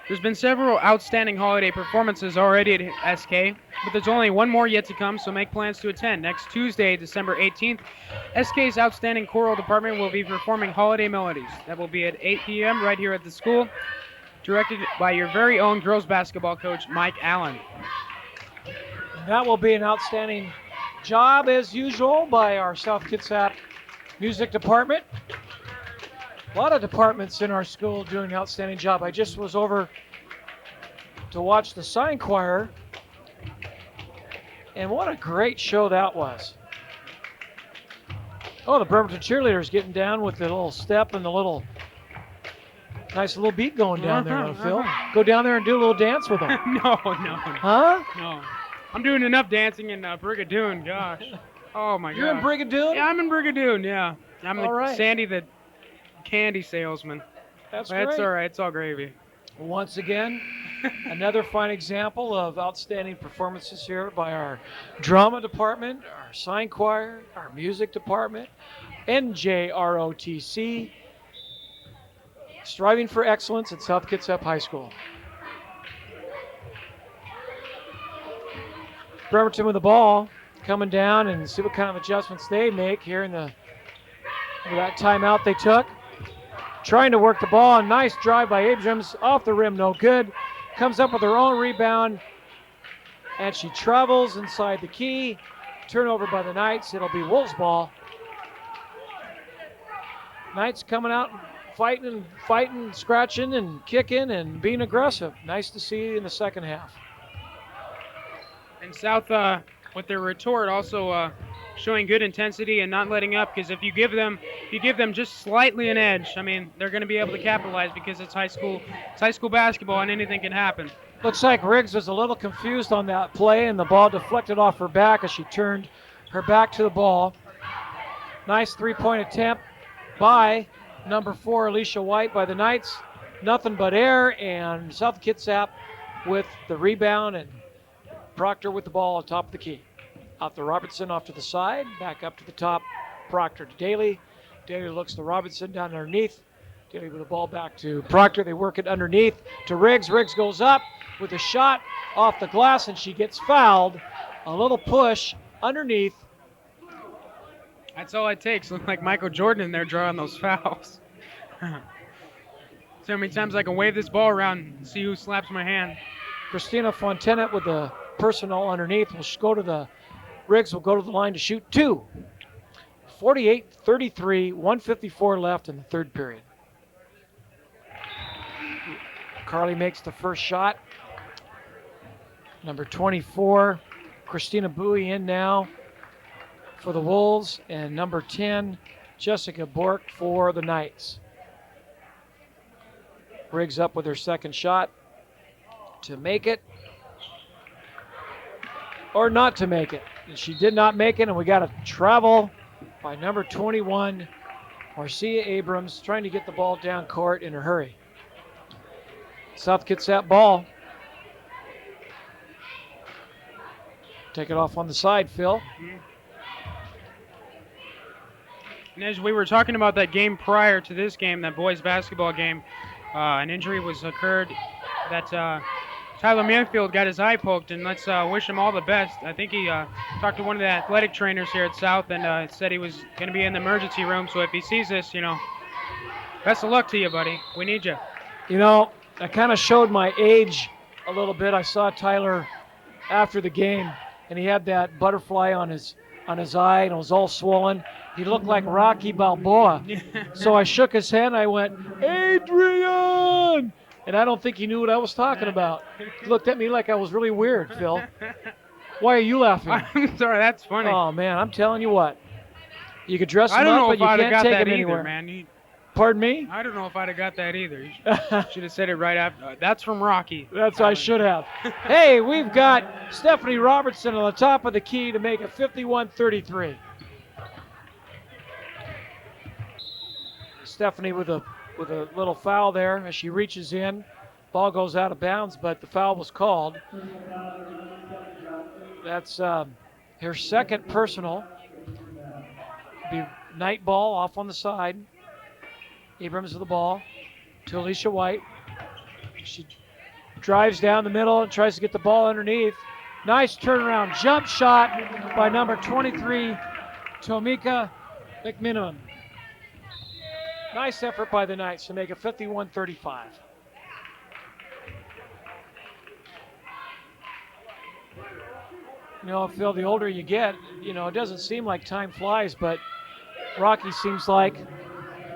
There's been several outstanding holiday performances already at SK, but there's only one more yet to come, so make plans to attend. Next Tuesday, December 18th, SK's outstanding choral department will be performing holiday melodies. That will be at 8 p.m. right here at the school, directed by your very own girls basketball coach, Mike Allen. That will be an outstanding job, as usual, by our South Kitsap music department. A lot of departments in our school doing an outstanding job. I just was over to watch the sign choir, and what a great show that was. Oh, the Bremerton cheerleaders getting down with the little step and the little nice little beat going down there, Phil. Go down there and do a little dance with them. No. Huh? No. I'm doing enough dancing in Brigadoon, gosh. Oh, my God. You're in Brigadoon? Yeah, I'm in Brigadoon, yeah. I'm All right. Sandy the candy salesman. That's all right. It's all gravy. Once again, another fine example of outstanding performances here by our drama department, our sign choir, our music department, NJROTC, striving for excellence at South Kitsap High School. Bremerton with the ball, coming down, and see what kind of adjustments they make here in that timeout they took. Trying to work the ball, a nice drive by Abrams, off the rim, no good. Comes up with her own rebound, and she travels inside the key. Turnover by the Knights. It'll be Wolves ball. Knights coming out, fighting, scratching, and kicking, and being aggressive. Nice to see in the second half. And South, with their retort, also showing good intensity and not letting up. Because if you give them just slightly an edge, I mean, they're going to be able to capitalize because it's high school basketball, and anything can happen. Looks like Riggs was a little confused on that play, and the ball deflected off her back as she turned her back to the ball. Nice three-point attempt by number 4, Alicia White, by the Knights. Nothing but air, and South Kitsap with the rebound, and Proctor with the ball on top of the key. Out to Robertson, off to the side, back up to the top. Proctor to Daly. Daly looks to Robertson down underneath. Daly with the ball back to Proctor. They work it underneath to Riggs. Riggs goes up with a shot off the glass, and she gets fouled. A little push underneath. That's all it takes. Look like Michael Jordan in there drawing those fouls. So many times I can wave this ball around and see who slaps my hand. Christina Fontenet with the personal underneath. Riggs will go to the line to shoot two. 48-33, 1:54 left in the third period. Carly makes the first shot. Number 24, Christina Bowie in now for the Wolves, and number 10, Jessica Bork for the Knights. Riggs up with her second shot to make it, or not to make it. And she did not make it, and we got a travel by number 21, Marcia Abrams, trying to get the ball down court in a hurry. South gets that ball. Take it off on the side, Phil. And as we were talking about that game prior to this game, that boys basketball game, an injury was occurred that Tyler Manfield got his eye poked, and let's wish him all the best. I think he talked to one of the athletic trainers here at South and said he was going to be in the emergency room. So if he sees this, best of luck to you, buddy. We need you. I kind of showed my age a little bit. I saw Tyler after the game, and he had that butterfly on his eye, and it was all swollen. He looked like Rocky Balboa. So I shook his hand. I went, Adrian! And I don't think he knew what I was talking about. He looked at me like I was really weird, Phil. Why are you laughing? I'm sorry, that's funny. Oh, man, I'm telling you what. You could dress him I don't up, know but if you I'd have can't got take that him either, anywhere. man. Pardon me? I don't know if I'd have got that either. You should have said it right after. That's from Rocky. That's what I should have. Hey, we've got Stephanie Robertson on the top of the key to make it 51-33. Stephanie with a little foul there as she reaches in. Ball goes out of bounds, but the foul was called. That's her second personal. Be Knight ball off on the side. Abrams with the ball to Alicia White. She drives down the middle and tries to get the ball underneath. Nice turnaround jump shot by number 23, Tomika McMiniman. Nice effort by the Knights to make it 51-35. Phil, the older you get, it doesn't seem like time flies, but Rocky seems like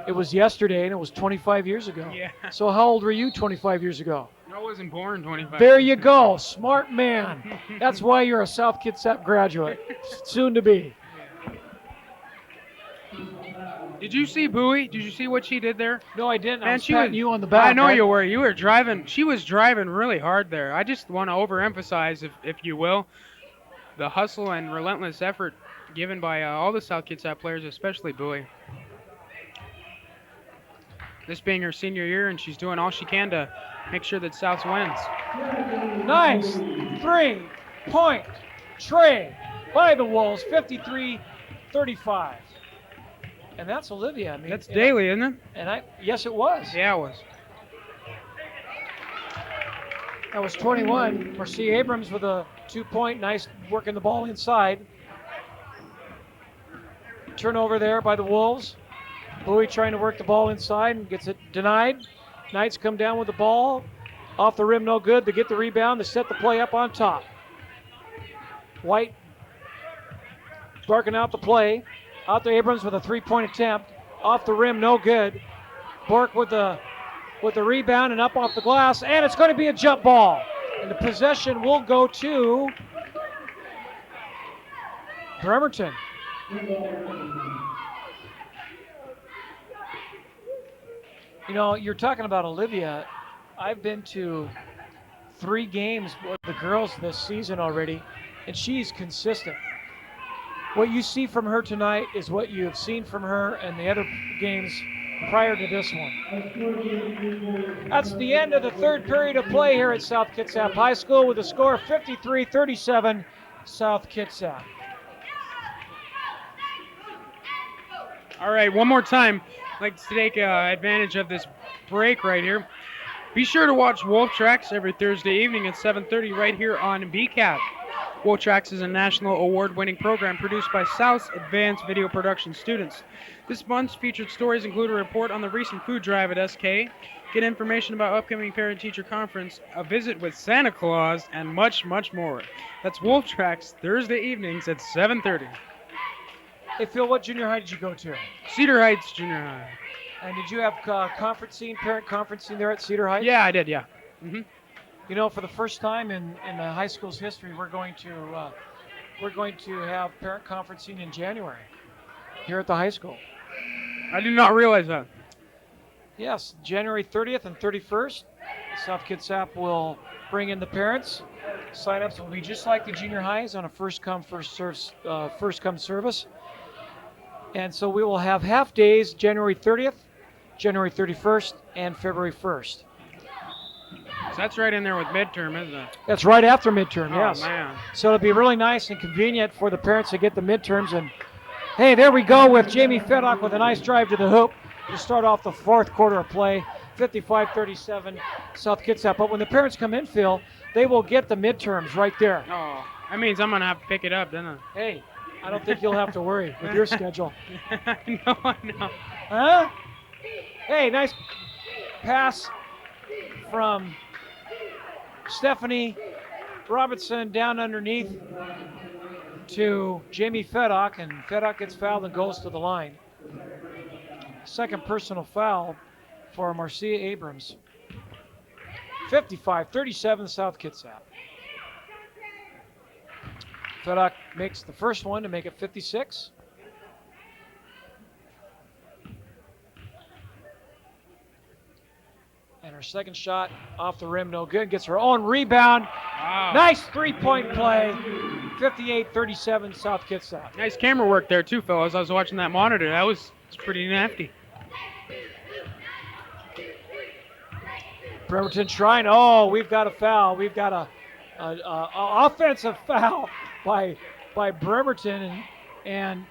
it was yesterday and it was 25 years ago. Yeah. So how old were you 25 years ago? I wasn't born 25. There you go, smart man. That's why you're a South Kitsap graduate, soon to be. Did you see Bowie? Did you see what she did there? No, I didn't. Man, I was patting you on the back. I know you were. You were driving. She was driving really hard there. I just want to overemphasize, if you will, the hustle and relentless effort given by all the South Kitsap players, especially Bowie. This being her senior year, and she's doing all she can to make sure that South wins. Nice 3-point tray by the Wolves, 53-35. And that's Olivia. That's Daly, isn't it? Yes, it was. Yeah, it was. That was 21. Marcia Abrams with a 2-point, nice working the ball inside. Turnover there by the Wolves. Bowie trying to work the ball inside and gets it denied. Knights come down with the ball. Off the rim, no good. They get the rebound. They set the play up on top. White barking out the play. Out to Abrams with a 3-point attempt. Off the rim, no good. Bork with the rebound and up off the glass, and it's going to be a jump ball. And the possession will go to Bremerton. You know, you're talking about Olivia. I've been to 3 games with the girls this season already, and she's consistent. What you see from her tonight is what you have seen from her in the other games prior to this one. That's the end of the third period of play here at South Kitsap High School with a score of 53-37, South Kitsap. All right, one more time. I'd like to take advantage of this break right here. Be sure to watch Wolf Tracks every Thursday evening at 7:30 right here on BCAT. Wolf Tracks is a national award-winning program produced by South's Advanced Video Production students. This month's featured stories include a report on the recent food drive at SK, get information about upcoming parent-teacher conference, a visit with Santa Claus, and much, much more. That's Wolf Tracks Thursday evenings at 7:30. Hey, Phil, what junior high did you go to? Cedar Heights Junior High. And did you have conferencing, parent conferencing there at Cedar Heights? Yeah, I did, yeah. Mm-hmm. You know, for the first time in the high school's history, we're going to have parent conferencing in January here at the high school. I did not realize that. Yes, January 30th and 31st, South Kitsap will bring in the parents. Sign-ups will be just like the junior highs on a first-come, first-come service. And so we will have half days January 30th, January 31st, and February 1st. So that's right in there with midterm, isn't it? That's right after midterm, yes. Oh, man. So it'll be really nice and convenient for the parents to get the midterms. And hey, there we go with Jamie Feddock with a nice drive to the hoop to start off the fourth quarter of play, 55-37 South Kitsap. But when the parents come in, Phil, they will get the midterms right there. Oh, that means I'm going to have to pick it up, don't I? Hey, I don't think you'll have to worry with your schedule. No, I know. Huh? Hey, nice pass from Stephanie Robinson down underneath to Jamie Feddock, and Feddock gets fouled and goes to the line. Second personal foul for Marcia Abrams. 55-37 South Kitsap. Feddock makes the first one to make it 56. And her second shot off the rim, no good. Gets her own rebound. Wow. Nice three-point play. 58-37 South Kitsap. Nice camera work there, too, fellas. I was watching that monitor. It's pretty nifty. Bremerton trying. Oh, we've got a foul. We've got a offensive foul by Bremerton, and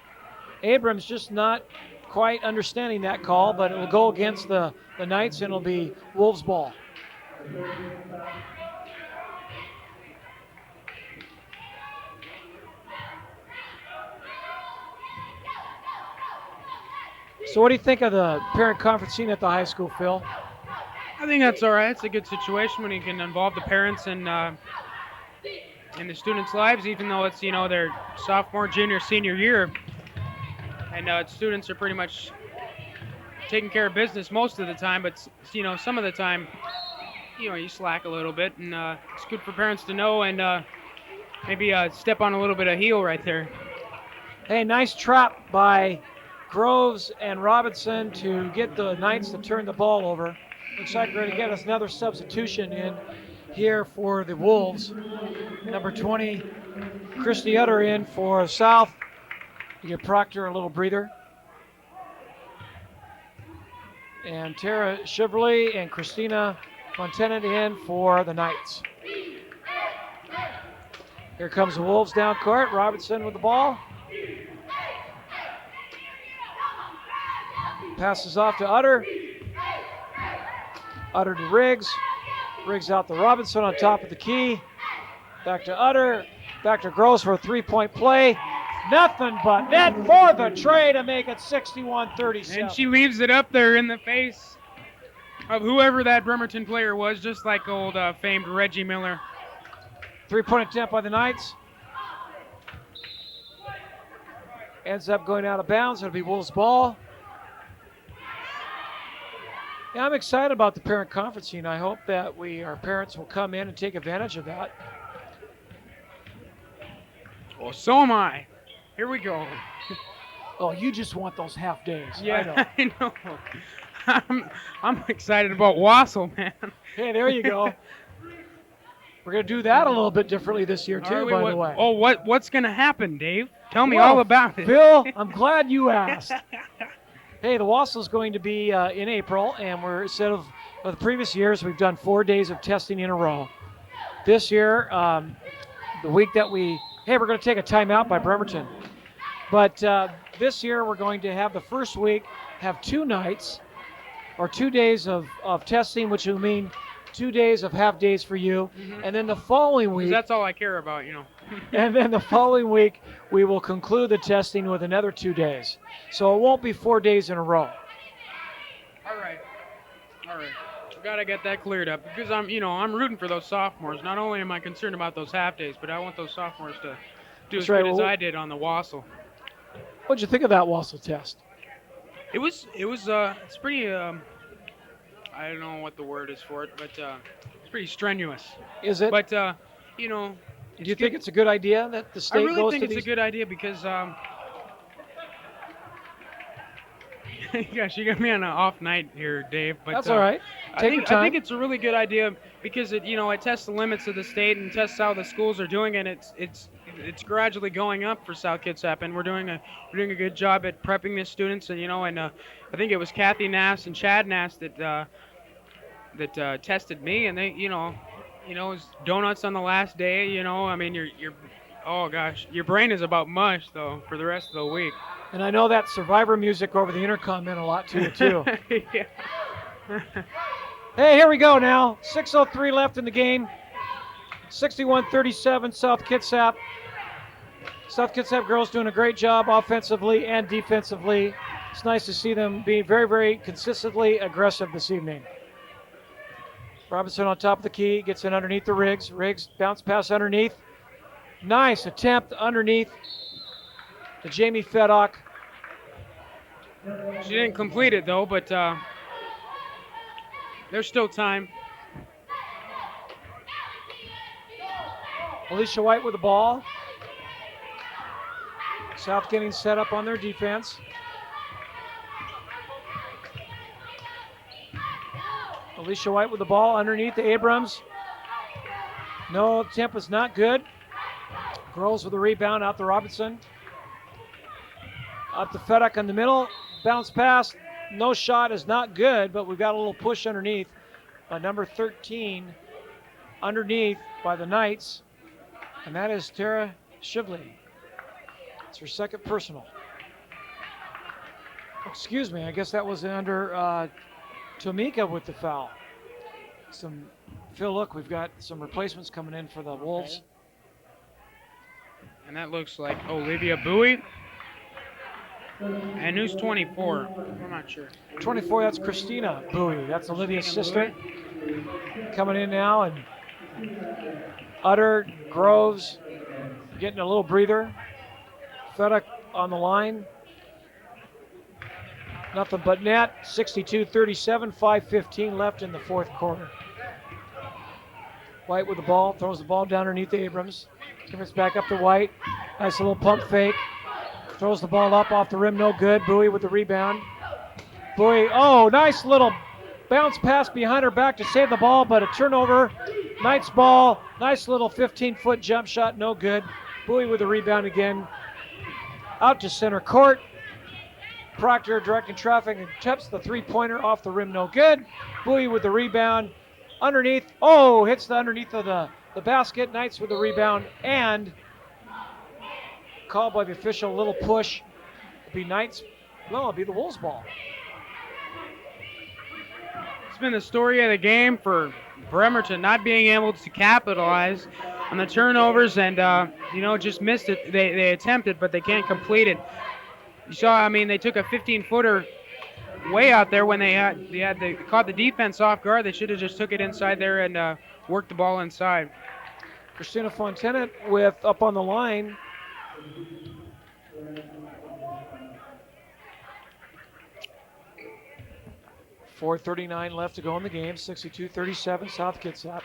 Abrams just not quite understanding that call, but it will go against the Knights, and it'll be Wolves ball. So what do you think of the parent conference scene at the high school, Phil? I think that's all right. It's a good situation when you can involve the parents in the students' lives, even though it's, their sophomore, junior, senior year. And students are pretty much taking care of business most of the time, but, some of the time, you slack a little bit. And it's good for parents to know and maybe step on a little bit of heel right there. Hey, nice trap by Groves and Robinson to get the Knights to turn the ball over. Looks like we're going to get us another substitution in here for the Wolves. Number 20, Christy Utter in for South. You give Proctor a little breather. And Tara Shiverly and Christina Fontenot in for the Knights. Here comes the Wolves down court. Robinson with the ball. Passes off to Utter. Utter to Riggs. Riggs out to Robinson on top of the key. Back to Utter. Back to Groves for a three-point play. Nothing but net for the tray to make it 61-37. And she leaves it up there in the face of whoever that Bremerton player was, just like old famed Reggie Miller. Three-point attempt by the Knights. Ends up going out of bounds. It'll be Wolves' ball. Yeah, I'm excited about the parent conferencing. I hope that our parents will come in and take advantage of that. Well, so am I. Here we go. Oh, you just want those half days. Yeah, I know. I'm excited about Wassel, man. Hey, there you go. We're going to do that a little bit differently this year, too, by the way. Oh, what's going to happen, Dave? Tell me all about it. Bill, I'm glad you asked. Hey, the Wassel is going to be in April, and instead of the previous years, we've done 4 days of testing in a row. This year, the week that we're going to take a timeout by Bremerton. But this year, we're going to have the first week have 2 nights or 2 days of testing, which will mean 2 days of half days for you. Mm-hmm. And then the following week. That's all I care about, And then the following week, we will conclude the testing with another 2 days. So it won't be 4 days in a row. All right. Gotta get that cleared up because I'm rooting for those sophomores. Not only am I concerned about those half days, but I want those sophomores to do as good as I did on the Wassel. What'd you think of that Wassel test? It's pretty, I don't know what the word is for it, but it's pretty strenuous. Is it? But, do you think it's a good idea that the state goes to these? I really think it's a good idea because, gosh, you got me on an off night here, Dave. But that's all right. Take your time. I think it's a really good idea because it tests the limits of the state and tests how the schools are doing, and it's gradually going up for South Kitsap, and we're doing a good job at prepping the students, and I think it was Kathy Nass and Chad Nass that tested me, and they it was donuts on the last day. I mean your brain is about mush though for the rest of the week. And I know that Survivor music over the intercom meant a lot to you too. Yeah. Hey, here we go now. 6:03 left in the game. 61-37 South Kitsap. South Kitsap girls doing a great job offensively and defensively. It's nice to see them being very, very consistently aggressive this evening. Robinson on top of the key, gets in underneath the Riggs. Riggs bounce pass underneath. Nice attempt underneath to Jamie Feddock. She didn't complete it though, but there's still time. Alicia White with the ball. South getting set up on their defense. Alicia White with the ball underneath the Abrams. No, attempt was not good. Groves with the rebound out to Robinson. Up to Feddock in the middle. Bounce pass. No shot is not good, but we've got a little push underneath by number 13 underneath by the Knights, and that is Tara Shively. It's her second personal. Excuse me, I guess that was under Tomika with the foul. Phil, look, we've got some replacements coming in for the Wolves. And that looks like Olivia Bowie. And who's 24? I'm not sure. 24, that's Christina Bowie. That's Olivia's sister. Coming in now, and Utter, Groves getting a little breather. Feddock on the line. Nothing but net. 62-37, 5:15 left in the fourth quarter. White with the ball, throws the ball down underneath the Abrams. Gives back up to White. Nice little pump fake. Throws the ball up off the rim, no good. Bowie with the rebound. Bowie, nice little bounce pass behind her back to save the ball, but a turnover. Knights ball, nice little 15-foot jump shot, no good. Bowie with the rebound again. Out to center court. Proctor directing traffic and tips the three-pointer off the rim, no good. Bowie with the rebound. Underneath, hits the underneath of the basket. Knights with the rebound, and called by the official, little push. It'll be Knights, it'll be the Wolves ball. It's been the story of the game for Bremerton not being able to capitalize on the turnovers, and you know, just missed it. They attempted, but they can't complete it. You saw, I mean, they took a 15-footer way out there when they caught the defense off guard. They should have just took it inside there and worked the ball inside. Christina Fontenot with up on the line. .439 left to go in the game. 62-37, South Kitsap.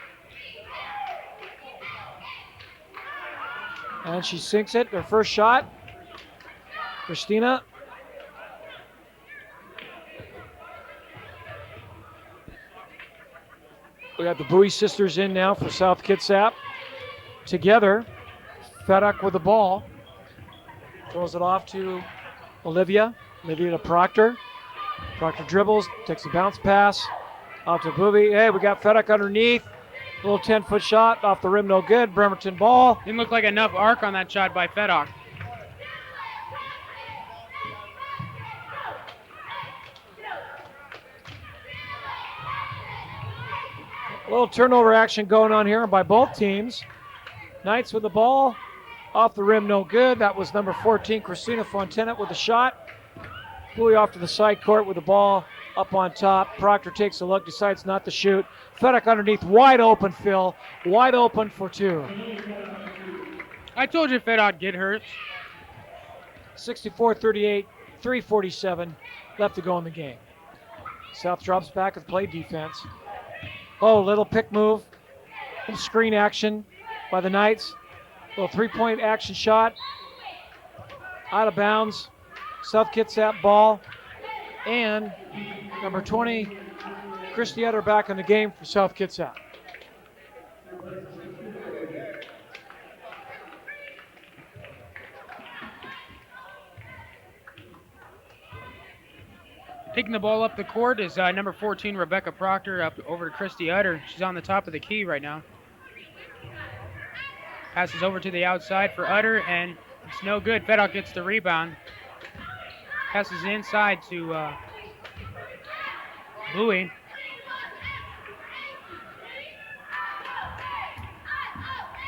And she sinks it. Their first shot. Christina. We got the Bowie sisters in now for South Kitsap. Together, Feduk with the ball. Throws it off to Olivia. Olivia to Proctor. Proctor dribbles, takes a bounce pass. Off to Bowie. Hey, we got Feduk underneath. Little 10-foot shot off the rim, no good. Bremerton ball. Didn't look like enough arc on that shot by Feduk. A little turnover action going on here by both teams. Knights with the ball. Off the rim, no good. That was number 14, Christina Fontenot with the shot. Bowie off to the side court with the ball up on top. Proctor takes a look, decides not to shoot. Feduk underneath, wide open, Phil. Wide open for two. I told you Feduk get hurt. 64-38, 3:47 left to go in the game. South drops back with play defense. Oh, little pick move. Little screen action by the Knights. Little three-point action shot. Out of bounds. South Kitsap ball. And number 20, Christy Utter back in the game for South Kitsap. Taking the ball up the court is number 14, Rebecca Proctor, up over to Christy Utter. She's on the top of the key right now. Passes over to the outside for Utter, and it's no good. Feduk gets the rebound. Passes inside to Bowie.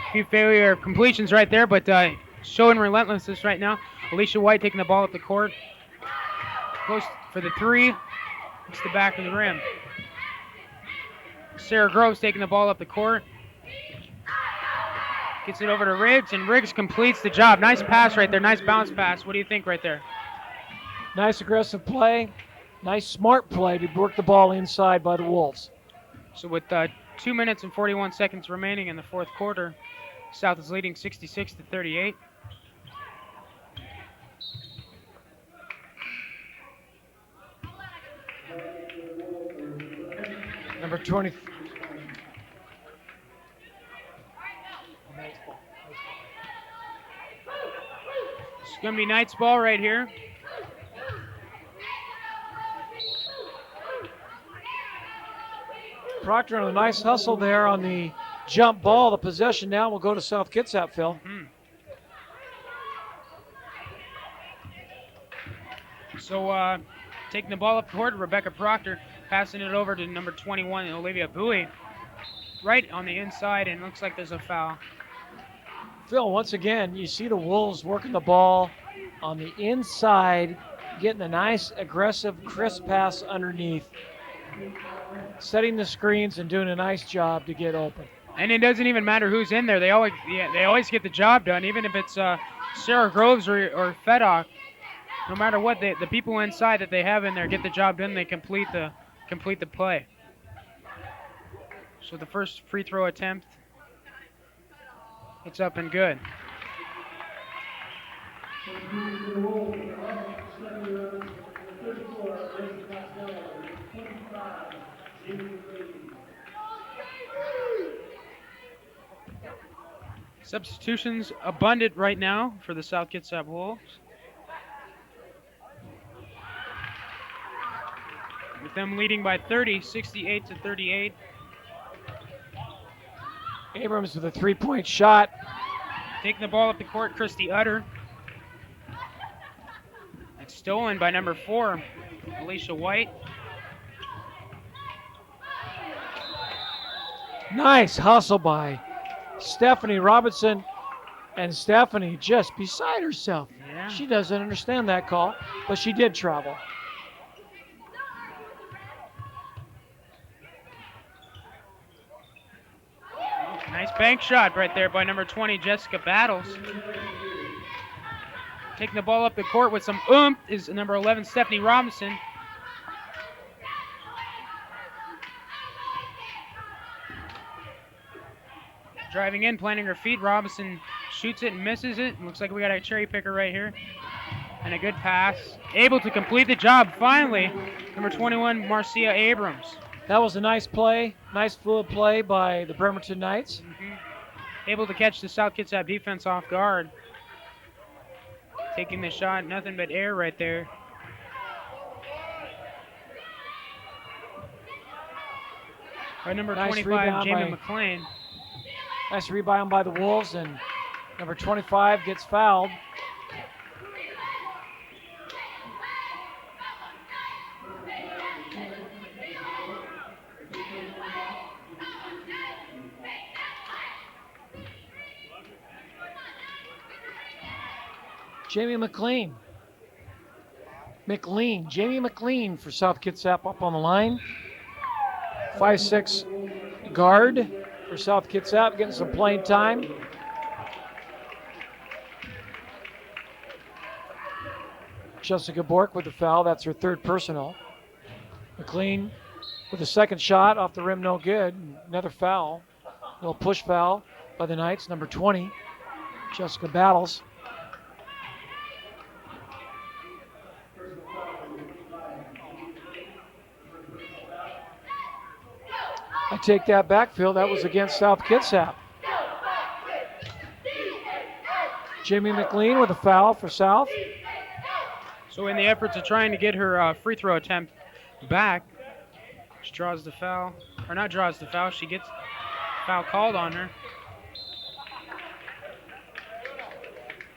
A few failure of completions right there, but showing relentlessness right now. Alicia White taking the ball up the court. Goes for the three. It's the back of the rim. Sarah Groves taking the ball up the court. Gets it over to Riggs, and Riggs completes the job. Nice pass right there. Nice bounce pass. What do you think right there? Nice aggressive play. Nice smart play to work the ball inside by the Wolves. So with 2 minutes and 41 seconds remaining in the fourth quarter, South is leading 66-38. Number 20. It's going to be Knights ball right here. Proctor on a nice hustle there on the jump ball. The possession now will go to South Kitsap, Phil. So taking the ball up the court, Rebecca Proctor passing it over to number 21, Olivia Bowie. Right on the inside, and looks like there's a foul. Phil, once again, you see the Wolves working the ball on the inside, getting a nice, aggressive, crisp pass underneath, setting the screens and doing a nice job to get open. And it doesn't even matter who's in there. They always get the job done, even if it's Sarah Groves or Feduk. No matter what, the people inside that they have in there get the job done. They complete the play. So the first free throw attempt, it's up and good. Substitutions abundant right now for the South Kitsap Wolves. With them leading by 30, 68-38. Abrams with a three-point shot. Taking the ball up the court, Christy Utter. It's stolen by number 4, Alicia White. Nice hustle by Stephanie Robinson, and Stephanie just beside herself. Yeah. She doesn't understand that call, but she did travel. Nice bank shot right there by number 20, Jessica Battles. Taking the ball up the court with some oomph is number 11, Stephanie Robinson. Driving in, planting her feet. Robinson shoots it and misses it. Looks like we got a cherry picker right here. And a good pass. Able to complete the job, finally. Number 21, Marcia Abrams. That was a nice play, nice fluid play by the Bremerton Knights. Able to catch the South Kitsap defense off guard. Taking the shot, nothing but air right there. By number Nice 25, rebound Jamie by- McLean. Nice rebound by the Wolves, and number 25 gets fouled. Jamie McLean. Jamie McLean for South Kitsap up on the line. 5'6" guard for South Kitsap, getting some playing time. Jessica Bork with the foul, that's her third personal. McLean with the second shot off the rim, no good. Another foul, a little push foul by the Knights, number 20, Jessica Battles. I take that backfield. That was against South Kitsap. Jamie McLean with a foul for South. So in the efforts of trying to get her free throw attempt back, she draws the foul. Or not draws the foul, she gets foul called on her.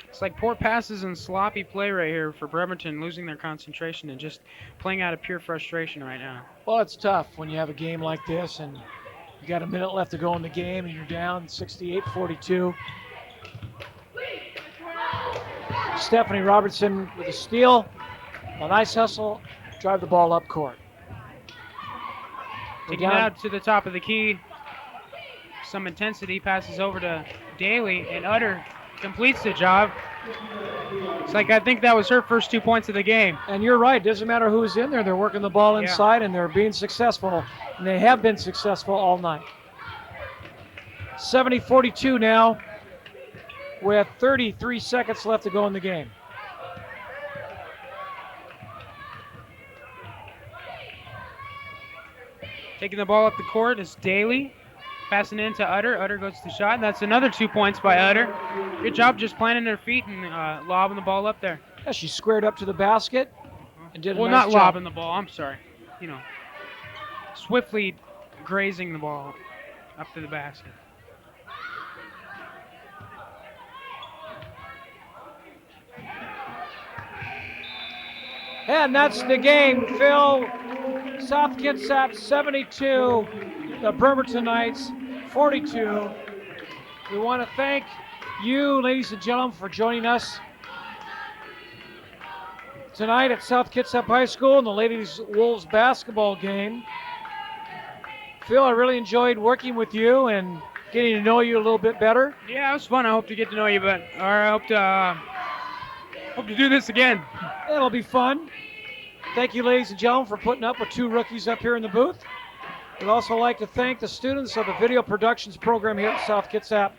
It's like poor passes and sloppy play right here for Bremerton, losing their concentration and just playing out of pure frustration right now. Well, it's tough when you have a game like this and you got a minute left to go in the game and you're down 68-42. Stephanie Robertson with a steal. A nice hustle. Drive the ball up court. Taking it out to the top of the key. Some intensity, passes over to Daly, and Utter completes the job. It's like I think that was her first 2 points of the game. And you're right. Doesn't matter who's in there. They're working the ball inside and they're being successful. And they have been successful all night. 70-42 now with 33 seconds left to go in the game. Taking the ball up the court is Daly. Passing in to Utter. Utter goes to the shot. That's another 2 points by Utter. Good job just planting her feet and lobbing the ball up there. Yeah, she squared up to the basket and did a Well, nice not job. lobbing the ball. I'm sorry. You know, swiftly grazing the ball up to the basket. And that's the game, Phil. South Kitsap 72, the Bremerton Knights 42. We want to thank you, ladies and gentlemen, for joining us tonight at South Kitsap High School in the Ladies Wolves basketball game. Phil, I really enjoyed working with you and getting to know you a little bit better. Yeah, it was fun. I hope to get to know you, but I hope to do this again. It'll be fun. Thank you, ladies and gentlemen, for putting up with two rookies up here in the booth. We'd also like to thank the students of the Video Productions program here at South Kitsap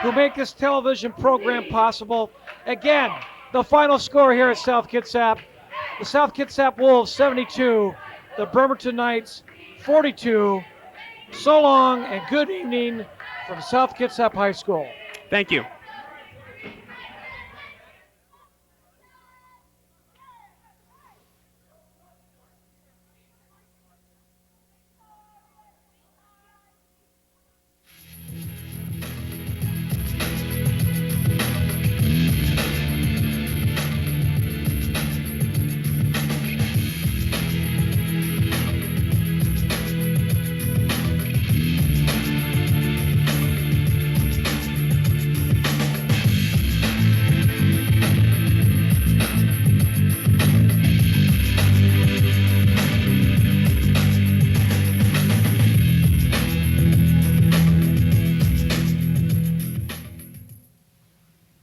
who make this television program possible. Again, the final score here at South Kitsap, the South Kitsap Wolves 72, the Bremerton Knights 42. So long and good evening from South Kitsap High School. Thank you.